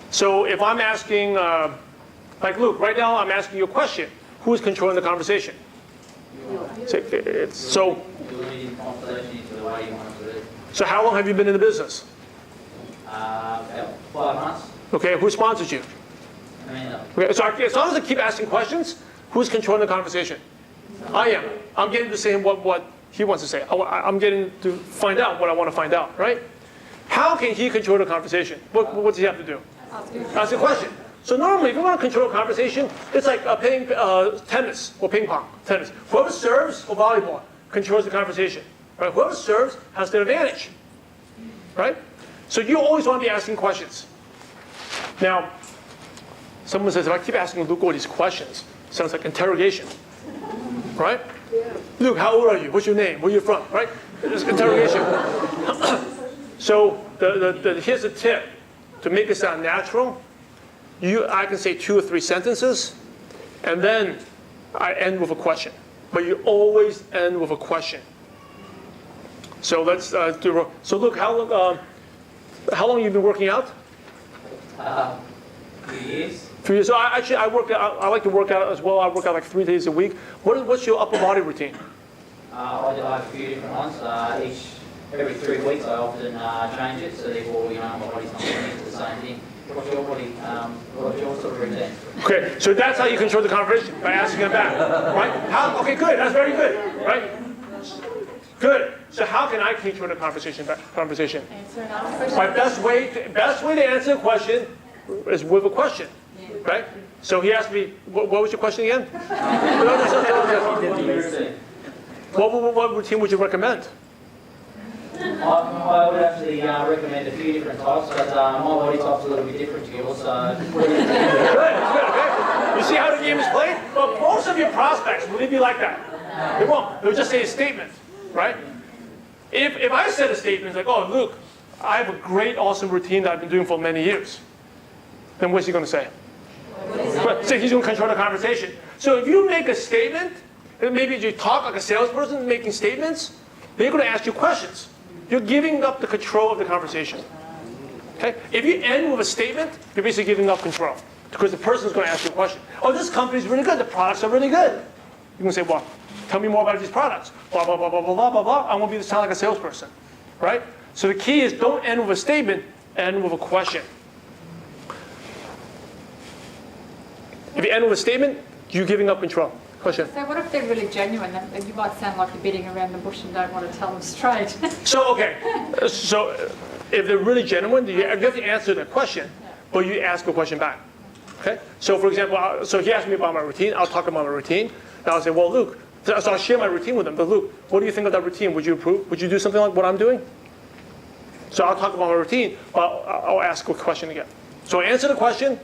So if I'm asking, like Luke, right now I'm asking you a question. Who is controlling the conversation? So how long have you been in the business? About 5 months. Okay, who sponsors you? Okay, so as long as I keep asking questions, who's controlling the conversation? I am. I'm getting to say what he wants to say. I'm getting to find out what I want to find out, right? How can he control the conversation? What does he have to do? Ask a question. So normally, if you want to control a conversation, it's like playing tennis or ping pong, tennis. Whoever serves or volleyball controls the conversation. Right? Whoever serves has the advantage, right? So you always want to be asking questions. Now, someone says, if I keep asking Luke all these questions, sounds like interrogation, right? Yeah. Luke, how old are you? What's your name? Where are you from? Right? It's interrogation. So here's a tip. To make it sound natural, I can say 2 or 3 sentences, and then I end with a question. But you always end with a question. So let's do. So Luke, how long have you been working out? 3 years. 3 years. So I work out. I like to work out as well. I work out like 3 days a week. What's your upper body routine? I do have a few different ones. Every 3 weeks I often change it, so therefore my body's not getting into the same thing. What's your sort of routine? Okay, so that's how you control the conversation, by asking them back, right? Okay, good. That's very good, right? Good. So how can I control the conversation? Answer another question. My best way to answer a question is with a question, right? So he asked me, what was your question again? What routine would you recommend? I would actually recommend a few different types, but my body type's a little bit different to yours. Good, okay. You see how the game is played? But most of your prospects, will they be like that? They won't. They'll just say a statement, right? If I said a statement like, oh, Luke, I have a great, awesome routine that I've been doing for many years, then what's he going to say? So he's going to control the conversation. So if you make a statement, and maybe you talk like a salesperson making statements, they're going to ask you questions. You're giving up the control of the conversation. Okay? If you end with a statement, you're basically giving up control. Because the person's going to ask you a question. Oh, this company's really good. The products are really good. You can say, well, tell me more about these products. Blah, blah, blah, blah, blah, blah, blah. I want to sound like a salesperson. Right? So the key is don't end with a statement, end with a question. If you end with a statement, you're giving up control. Question. So what if they're really genuine? Then you might sound like you're beating around the bush and don't want to tell them straight. So if they're really genuine, you have to answer the question, but you ask a question back. Okay? So for example, so he asked me about my routine. I'll talk about my routine. And I'll say, well, Luke, so I'll share my routine with him. But Luke, what do you think of that routine? Would you approve? Would you do something like what I'm doing? So I'll talk about my routine, but I'll ask a question again. So I answer the question,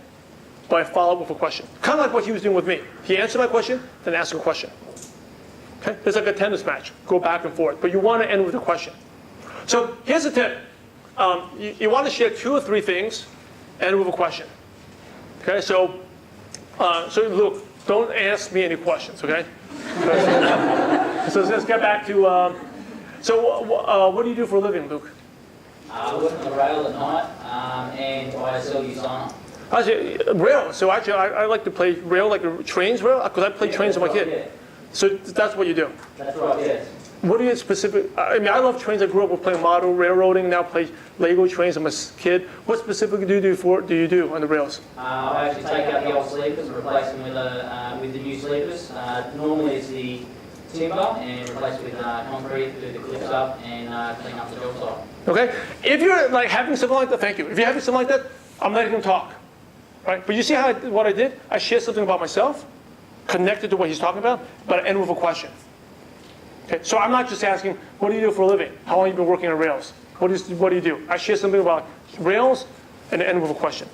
but I follow up with a question. Kind of like what he was doing with me. He answered my question, then asked a question. Okay? It's like a tennis match. Go back and forth. But you want to end with a question. So here's a tip. You want to share 2 or 3 things, end with a question. Okay? So Luke, don't ask me any questions, okay? So let's get back to, what do you do for a living, Luke? I work on the rail at night, and I sell you sauna. Actually, rail. So actually, I like to play rail, like the trains rail, because I play trains with my kid. Yeah. So that's what you do. That's right, yes. What are you specific? I mean, I love trains. I grew up with playing model railroading. Now play Lego trains. I'm a kid. What specifically do you do on the rails? I actually take out the old sleepers and replace them with the new sleepers. Normally it's the timber and replace it with concrete, do the clips up and clean up the job site. Okay. If you're like having something like that, thank you. If you're having something like that, I'm letting him talk, right? But you see what I did? I shared something about myself, connected to what he's talking about, but I end with a question. Okay, so I'm not just asking, what do you do for a living? How long have you been working on rails? What do you do? I share something about rails and end with a question.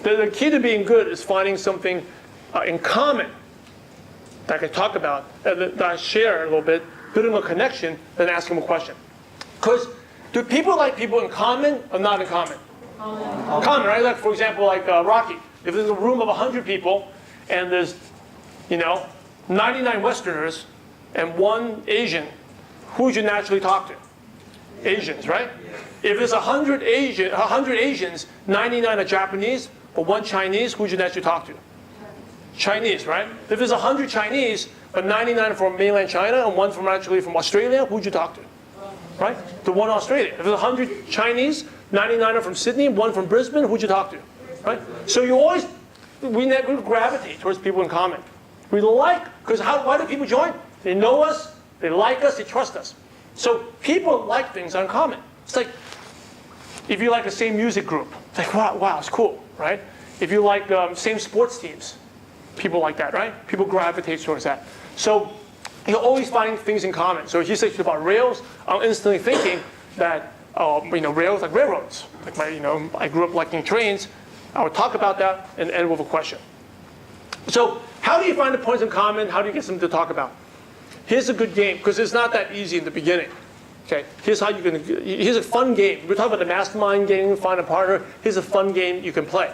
The key to being good is finding something in common that I can talk about, that I share a little bit, building a connection, then ask them a question. Because do people like people in common or not in common? Common, right? Like, for example, like Rocky. If there's a room of 100 people and there's, 99 Westerners, and 1 Asian, who would you naturally talk to? Asians, right? If there's 100 Asians, 99 are Japanese, but 1 Chinese, who would you naturally talk to? Chinese, right? If there's 100 Chinese, but 99 are from mainland China, and 1 from Australia, who would you talk to? Right? The 1 Australia. If there's 100 Chinese, 99 are from Sydney, 1 from Brisbane, who would you talk to? Right? So we gravitate towards people in common. We like, because why do people join? They know us, they like us, they trust us. So people like things uncommon. It's like, if you like the same music group, it's like, wow, it's cool, right? If you like same sports teams, people like that, right? People gravitate towards that. So you're always finding things in common. So if you say about rails, I'm instantly thinking that, rails like railroads. Like I grew up liking trains. I would talk about that and end with a question. So how do you find the points in common? How do you get something to talk about? Here's a good game, because it's not that easy in the beginning. Okay, here's a fun game. We're talking about the mastermind game, find a partner. Here's a fun game you can play.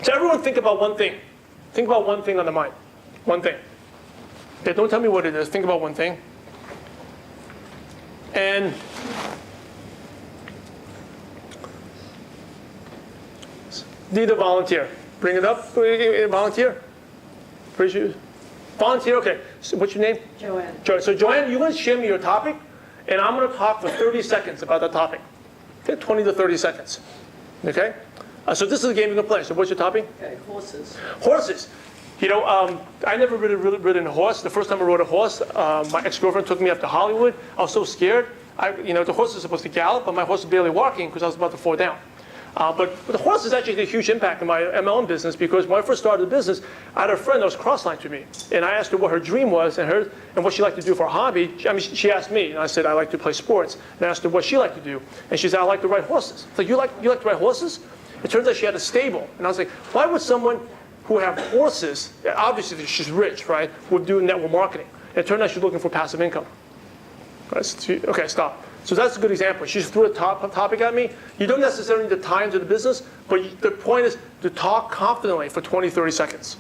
So everyone think about one thing. Think about one thing on the mind. One thing. Okay, don't tell me what it is. Think about one thing. And need a volunteer. Bring it up. Volunteer. Appreciate it. Volunteer, okay. So what's your name? Joanne. So Joanne, you're going to share me your topic, and I'm going to talk for 30 seconds about that topic. Okay, 20 to 30 seconds. Okay? So this is a game you're going to play. So what's your topic? Okay, horses. Horses. I never ridden a horse. The first time I rode a horse, my ex-girlfriend took me up to Hollywood. I was so scared. The horse is supposed to gallop, but my horse was barely walking because I was about to fall down. But the horse has actually had a huge impact in my MLM business, because when I first started the business, I had a friend that was cross-lined to me. And I asked her what her dream was and what she liked to do for a hobby. She asked me, and I said, I like to play sports. And I asked her what she liked to do. And she said, I like to ride horses. It's like, you like to ride horses? It turns out she had a stable. And I was like, why would someone who have horses, obviously she's rich, right, would do network marketing? And it turned out she's looking for passive income. Okay, stop. So that's a good example. She just threw a topic at me. You don't necessarily need to tie into the business, but the point is to talk confidently for 20, 30 seconds.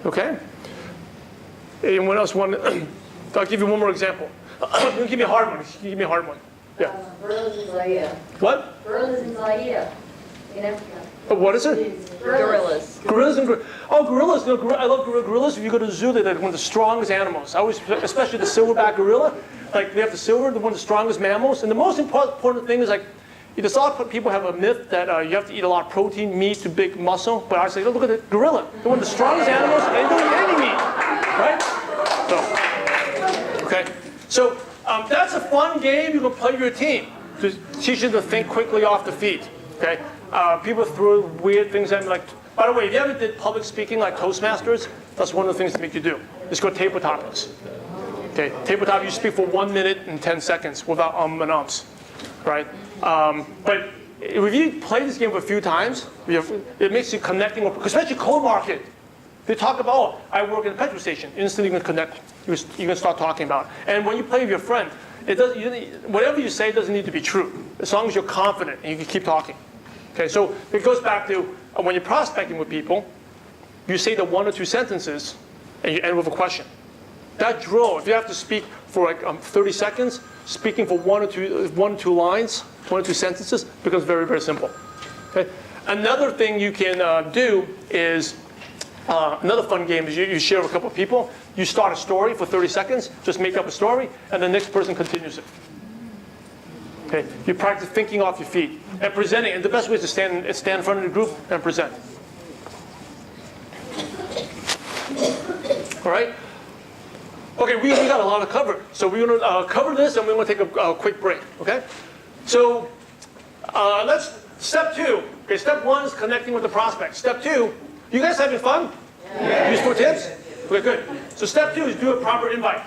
Okay? Anyone else want to? I'll give you one more example. You give me a hard one. Give me a hard one. Yeah. Gorillas in Zaire. What? Gorillas in Zaire. In Africa. What is it? Gorillas. Gorillas and gorillas. I love gorillas. If you go to the zoo, they're one of the strongest animals. Especially the silverback gorilla. Like, they have the silver, they're one of the strongest mammals. And the most important thing is, like, there's a lot of people have a myth that you have to eat a lot of protein, meat to big muscle. But I say, look at the gorilla. They're one of the strongest animals, and they don't eat any meat. Right? So that's a fun game you can play with your team to teach you to think quickly off the feet. Okay? People throw weird things at me. Like, by the way, if you ever did public speaking like Toastmasters, that's one of the things they make you do. It's called table topics. Okay, tabletop, you speak for 1 minute and 10 seconds without and ums, right? But if you play this game a few times, it makes you connecting, especially cold market. They talk about, I work in a petrol station. Instantly you can connect. You can start talking about it. And when you play with your friend, whatever you say doesn't need to be true, as long as you're confident and you can keep talking. Okay, so it goes back to when you're prospecting with people, you say the 1 or 2 sentences and you end with a question. That drill, if you have to speak for like 30 seconds, speaking for 1 or 2 lines, 1 or 2 sentences, becomes very, very simple. Okay? Another thing you can do is Another fun game is you share with a couple of people. You start a story for 30 seconds, just make up a story, and the next person continues it. Okay? You practice thinking off your feet and presenting. And the best way is to stand in front of the group and present. All right? Okay, we got a lot to cover. So we're going to cover this, and we're going to take a quick break. Okay? So step 2. Okay, step 1 is connecting with the prospect. Step 2, you guys having fun? Yeah. Useful tips? Okay, good. So step 2 is do a proper invite.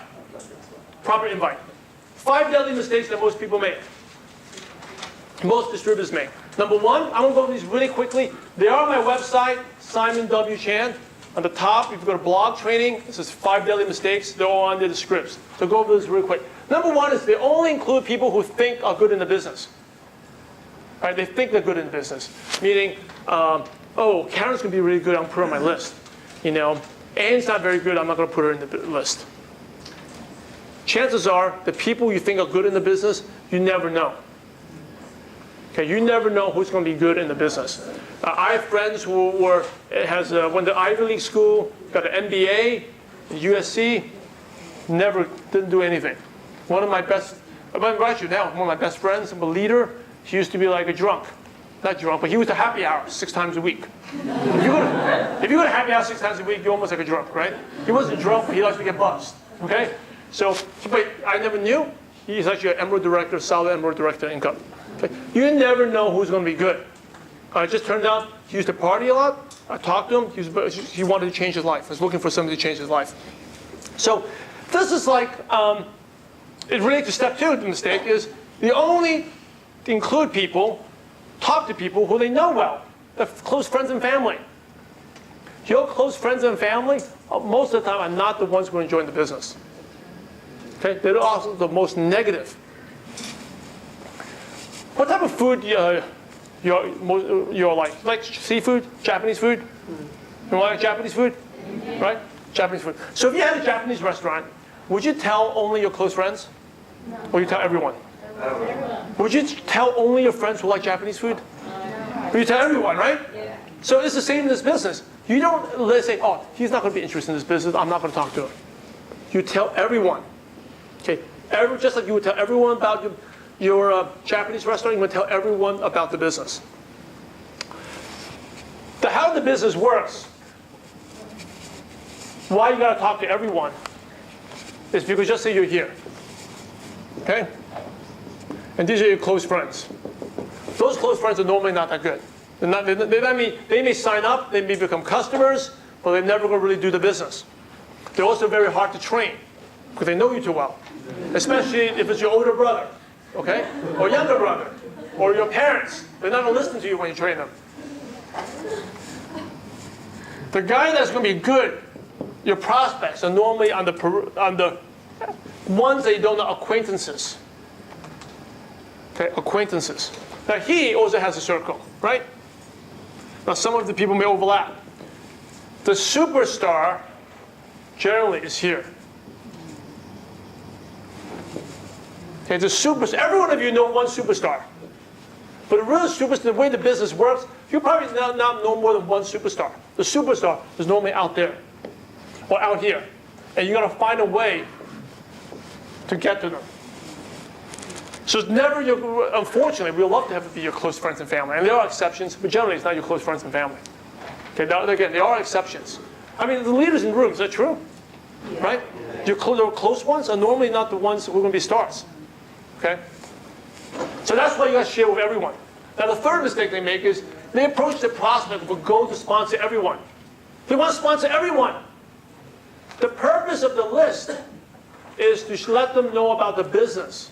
Proper invite. 5 deadly mistakes that most people make. Most distributors make. Number 1, I'm going to go over these really quickly. They are on my website, Simon W. Chan. On the top, if you go to blog training, this is 5 deadly mistakes. They're all under the scripts. So go over this real quick. Number 1 is they only include people who think are good in the business. All right, they think they're good in the business. Meaning, oh, Karen's going to be really good, I'm going to put her on my list. You know, Anne's not very good, I'm not going to put her in the list. Chances are, the people you think are good in the business, you never know. Okay, you never know who's going to be good in the business. I have friends who went to Ivy League school, got an MBA, USC, never didn't do anything. One of my best, actually now, one of my best friends, I'm a leader. He used to be like a drunk. Not drunk, but he was to happy hour 6 times a week. If you go to happy hour 6 times a week, you're almost like a drunk, right? He wasn't drunk, but he likes to get buzzed. Okay? So, but I never knew. He's actually an Emerald Director, solid Emerald Director income. Okay? You never know who's going to be good. It just turned out he used to party a lot. I talked to him. He wanted to change his life. He was looking for somebody to change his life. So this is like, it relates to step 2. The mistake is you only include people, talk to people who they know well. They're close friends and family. Your close friends and family, most of the time, are not the ones who are enjoying the business. Okay? They're also the most negative. What type of food you're like? Like seafood? Japanese food? You like Japanese food? Right? Japanese food. So if you had a Japanese restaurant, would you tell only your close friends? No. Or you tell everyone? Everyone. Would you tell only your friends who like Japanese food? No. Would you tell everyone, right? Yeah. So it's the same in this business. You don't say, oh, he's not going to be interested in this business, I'm not going to talk to him. You tell everyone. Okay? Just like you would tell everyone about your Japanese restaurant, you would tell everyone about the business. How the business works, why you got to talk to everyone, is because just say you're here. Okay? And these are your close friends. Those close friends are normally not that good. They may sign up, they may become customers, but they're never going to really do the business. They're also very hard to train because they know you too well, especially if it's your older brother, okay, or younger brother, or your parents. They're not going to listen to you when you train them. The guy that's going to be good, your prospects, are normally on the ones that you don't know, acquaintances. Okay, acquaintances. Now he also has a circle, right? Now some of the people may overlap. The superstar generally is here. Okay, the superstar. Every one of you know one superstar. But the real superstar, the way the business works, you probably not know more than one superstar. The superstar is normally out there or out here. And you got to find a way to get to them. So it's never unfortunately, we love to have it be your close friends and family. And there are exceptions, but generally it's not your close friends and family. Okay, now, again, there are exceptions. I mean, the leaders in the room, is that true? Yeah. Right? Your close ones are normally not the ones who are going to be stars. Okay? So that's why you got to share with everyone. Now the third mistake they make is they approach the prospect with a goal to sponsor everyone. They want to sponsor everyone. The purpose of the list is to let them know about the business.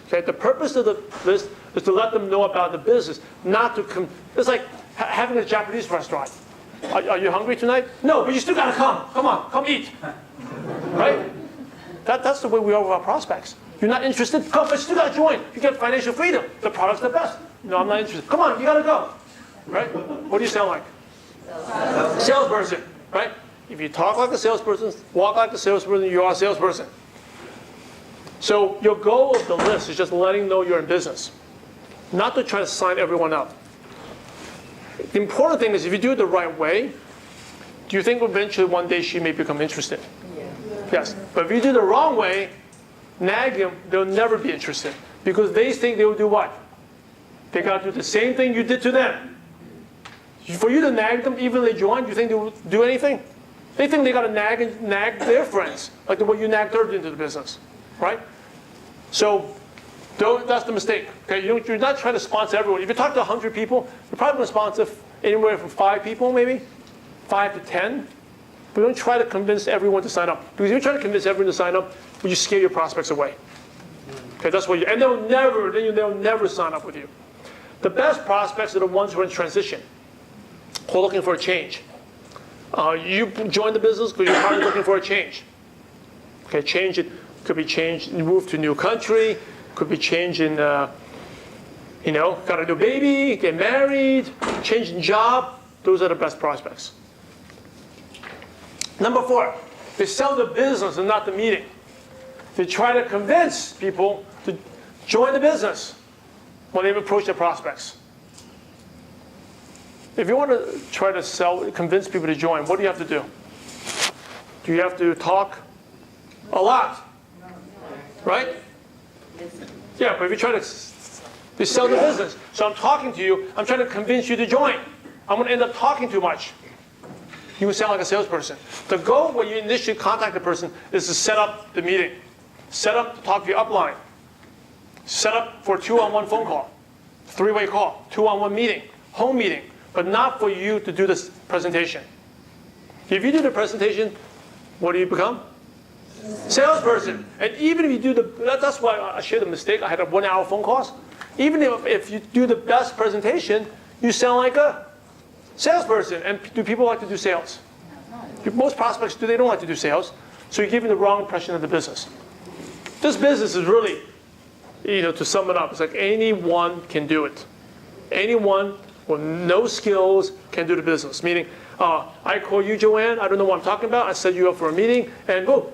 Okay, the purpose of the list is to let them know about the business, not to it's like having a Japanese restaurant. Are you hungry tonight? No, but you still got to come. Come on, come eat. Right? That's the way we are with our prospects. You're not interested? Come, but you still got to join. You get financial freedom. The product's the best. No, I'm not interested. Come on, you got to go. Right? What do you sound like? Salesperson. Right? If you talk like a salesperson, walk like a salesperson, you are a salesperson. So your goal of the list is just letting them know you're in business, not to try to sign everyone up. The important thing is if you do it the right way, do you think eventually one day she may become interested? Yes. But if you do the wrong way, nag them, they'll never be interested. Because they think they will do what? They got to do the same thing you did to them. For you to nag them, even if they join, do you think they will do anything? They think they got to nag their friends, like the way you nagged her into the business, right? So that's the mistake. Okay, you're not trying to sponsor everyone. If you talk to 100 people, you're probably going to sponsor anywhere from 5 people, maybe 5 to 10. But don't try to convince everyone to sign up. Because if you're trying to convince everyone to sign up, you scare your prospects away. Okay, that's what and they'll never sign up with you. The best prospects are the ones who are in transition, who are looking for a change. You joined the business because you're probably looking for a change. Okay, change it could be change. You move to a new country. Could be change in, got a new baby, get married, change in job. Those are the best prospects. Number 4, they sell the business and not the meeting. They try to convince people to join the business when they approach their prospects. If you want to try to convince people to join, what do you have to do? Do you have to talk a lot? Right? Yeah, but if you try to sell the business, so I'm talking to you, I'm trying to convince you to join. I'm going to end up talking too much. You will sound like a salesperson. The goal when you initially contact the person is to set up the meeting. Set up to talk to your upline. Set up for a 2-on-1 phone call, 3-way call, 2-on-1 meeting, home meeting, but not for you to do this presentation. If you do the presentation, what do you become? Salesperson. And even if you do that's why I shared the mistake. I had a 1-hour phone calls. Even if you do the best presentation, you sound like a salesperson. And do people like to do sales? Most prospects they don't like to do sales. So you're giving the wrong impression of the business. This business is really, to sum it up, it's like anyone can do it. Anyone with no skills can do the business. Meaning, I call you, Joanne, I don't know what I'm talking about, I set you up for a meeting, and boom,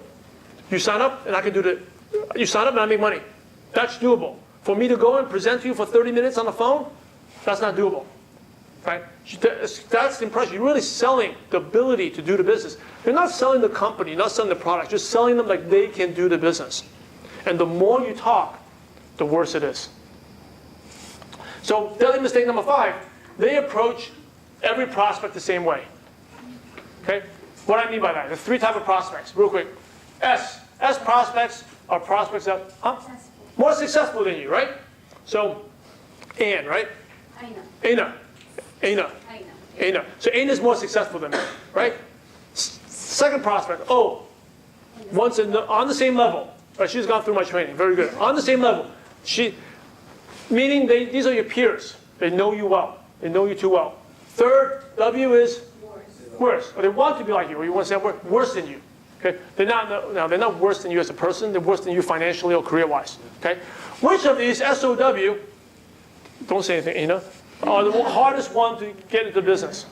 you sign up, and I can do you sign up and I make money. That's doable. For me to go and present to you for 30 minutes on the phone, that's not doable. Right? That's the impression. You're really selling the ability to do the business. You're not selling the company, you're not selling the product, you're selling them like they can do the business. And the more you talk, the worse it is. So, deadly mistake number 5, they approach every prospect the same way. Okay? What do I mean by that? There's 3 types of prospects, real quick. S prospects are prospects that are more successful than you, right? So, Ann, right? Aina. So Aina is more successful than me, right? Second prospect, O. On the same level. Right? She's gone through my training. Very good. On the same level. Meaning these are your peers. They know you well. They know you too well. Third, W is worse. Or they want to be like you, or you want to say worse than you. Okay? They're not worse than you as a person. They're worse than you financially or career-wise. Okay? Which of these SOW, don't say anything, Ina, are the hardest one to get into business?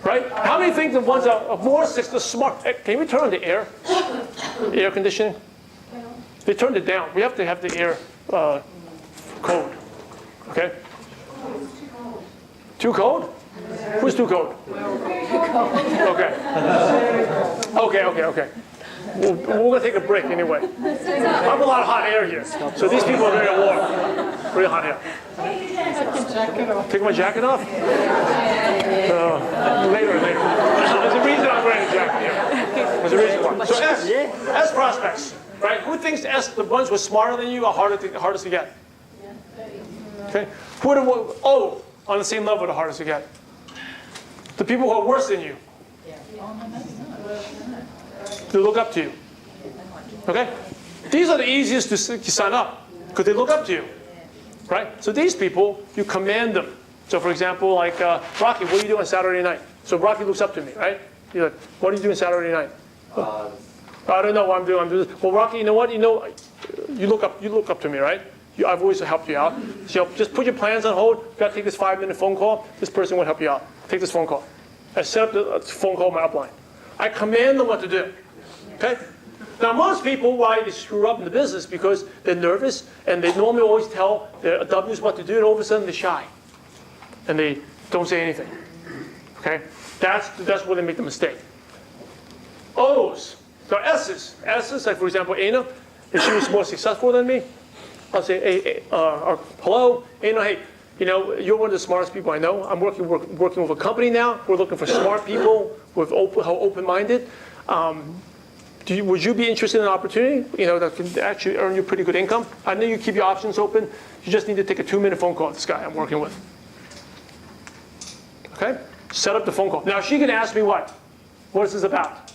Right? How many think the ones that are more smart? Can we turn on the air conditioning? They turned it down. We have to have the air code. Okay? Too cold? Who's too cold? Okay. We're going to take a break anyway. I have a lot of hot air here. So these people are very warm. Really hot air. Take my jacket off? Later. There's a reason I'm wearing a jacket here. There's a reason why. So S prospects. Right? Who thinks the ones who are smarter than you are hardest to get? Okay. Who are the O on the same level the hardest to get? The people who are worse than you. They look up to you. Okay? These are the easiest to sign up because they look up to you. Right? So these people, you command them. So for example, like, Rocky, what are you doing Saturday night? So Rocky looks up to me, right? You're like, what are you doing Saturday night? I don't know what I'm doing. I'm doing this. Well, Rocky, you know what? You look up to me, right? I've always helped you out. So just put your plans on hold. You've got to take this 5-minute phone call. This person will help you out. Take this phone call. I set up the phone call with my upline. I command them what to do. Okay? Now, most people, why they screw up in the business, because they're nervous, and they normally always tell their W's what to do, and all of a sudden they're shy. And they don't say anything. Okay? That's where they make the mistake. O's. So S's. S's, like for example, Anna, if she was more successful than me, I'll say, hey, hello, Anna, hey, you're one of the smartest people I know. I'm working with a company now. We're looking for smart people with open-minded. Would you be interested in an opportunity, that can actually earn you pretty good income? I know you keep your options open. You just need to take a 2-minute phone call with this guy I'm working with. Okay? Set up the phone call. Now she can ask me what? What is this about?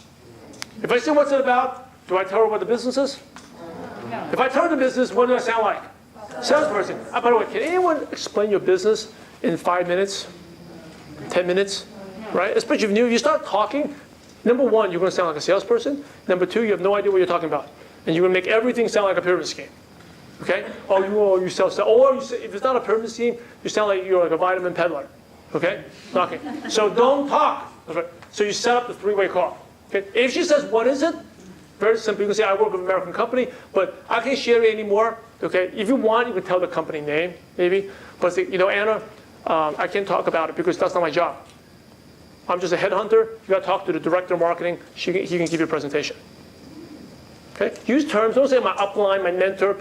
If I say what's it about, do I tell her what the business is? No. If I tell her the business, what do I sound like? Salesperson. By the way, can anyone explain your business in 5 minutes, 10 minutes? Right? Especially if you start talking, number one, you're going to sound like a salesperson. Number two, you have no idea what you're talking about. And you're going to make everything sound like a pyramid scheme. Okay? You sell. Or if it's not a pyramid scheme, you sound like you're like a vitamin peddler. Okay? Talking. So don't talk. Okay? So you set up the 3-way call. Okay? If she says, what is it? Very simple. You can say, I work with an American company, but I can't share it anymore. Okay? If you want, you can tell the company name, maybe. But say, Anna, I can't talk about it because that's not my job. I'm just a headhunter. You got to talk to the director of marketing. He can give you a presentation. Okay? Use terms. Don't say my upline, my mentor.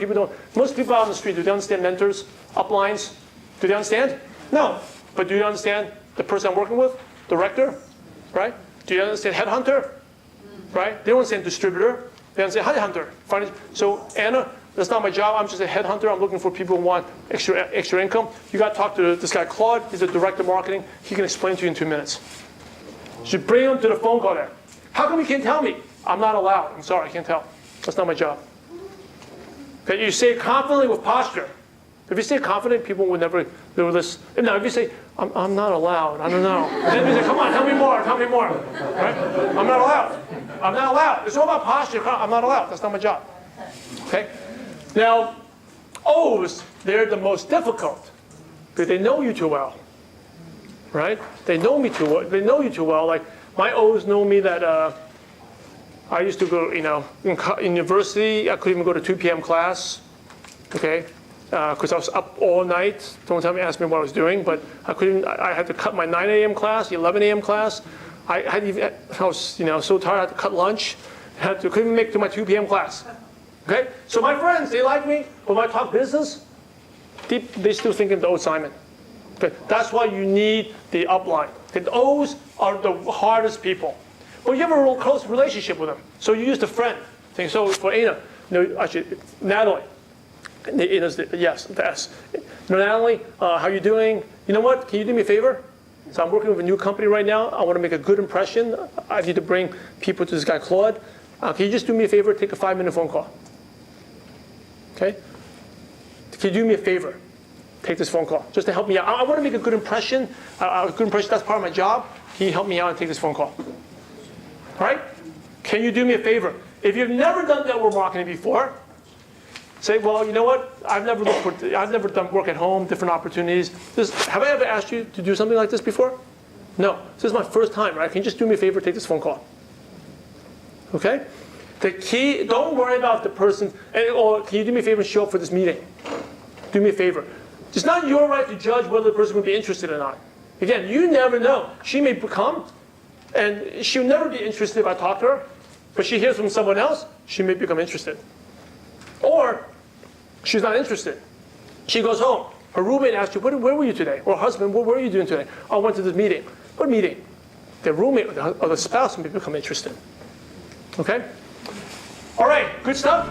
Most people out on the street, do they understand mentors, uplines? Do they understand? No. But do you understand the person I'm working with? Director? Right? Do you understand headhunter? Right? They don't understand distributor. They understand headhunter. So Anna, that's not my job. I'm just a headhunter. I'm looking for people who want extra income. You got to talk to this guy, Claude. He's the director of marketing. He can explain to you in 2 minutes. You should bring him to the phone call there. How come you can't tell me? I'm not allowed. I'm sorry, I can't tell. That's not my job. Okay, you say it confidently with posture. If you say confident, people would never do this. Now, if you say, I'm not allowed, I don't know. Then you say, come on, tell me more. Right? I'm not allowed. I'm not allowed. It's all about posture. I'm not allowed. That's not my job. Okay? Now, O's, they're the most difficult because they know you too well. Right? They know me too well. They know you too well. Like, my O's know me that I used to go, in university, I couldn't even go to 2 p.m. class. Okay? Because I was up all night. Don't ask me what I was doing, but I had to cut my 9 a.m. class, 11 a.m. class. I was, so tired I had to cut lunch. Couldn't even make it to my 2 p.m. class. Okay? So my friends, they like me. When I talk business, they still think of the old Simon. Okay? That's why you need the upline. Okay? The O's are the hardest people. But you have a real close relationship with them. So you use the friend thing. So for Anna, actually, Natalie. Yes, the S. Natalie, how you doing? You know what? Can you do me a favor? So I'm working with a new company right now. I want to make a good impression. I need to bring people to this guy, Claude. Can you just do me a favor? Take a 5-minute phone call. Okay? Can you do me a favor? Take this phone call just to help me out. I want to make a good impression. That's part of my job. Can you help me out and take this phone call? All right? Can you do me a favor? If you've never done network marketing before, say, well, you know what? I've never done work at home, different opportunities. Have I ever asked you to do something like this before? No. This is my first time, right? Can you just do me a favor, take this phone call? Okay? The key, don't worry about the person, or can you do me a favor and show up for this meeting? Do me a favor. It's not your right to judge whether the person would be interested or not. Again, you never know. She may come, and she'll never be interested if I talk to her, but she hears from someone else, she may become interested. Or she's not interested. She goes home. Her roommate asks you, where were you today? Or her husband, what were you doing today? Oh, I went to this meeting. What meeting? The roommate or the spouse may become interested. Okay? All right, good stuff.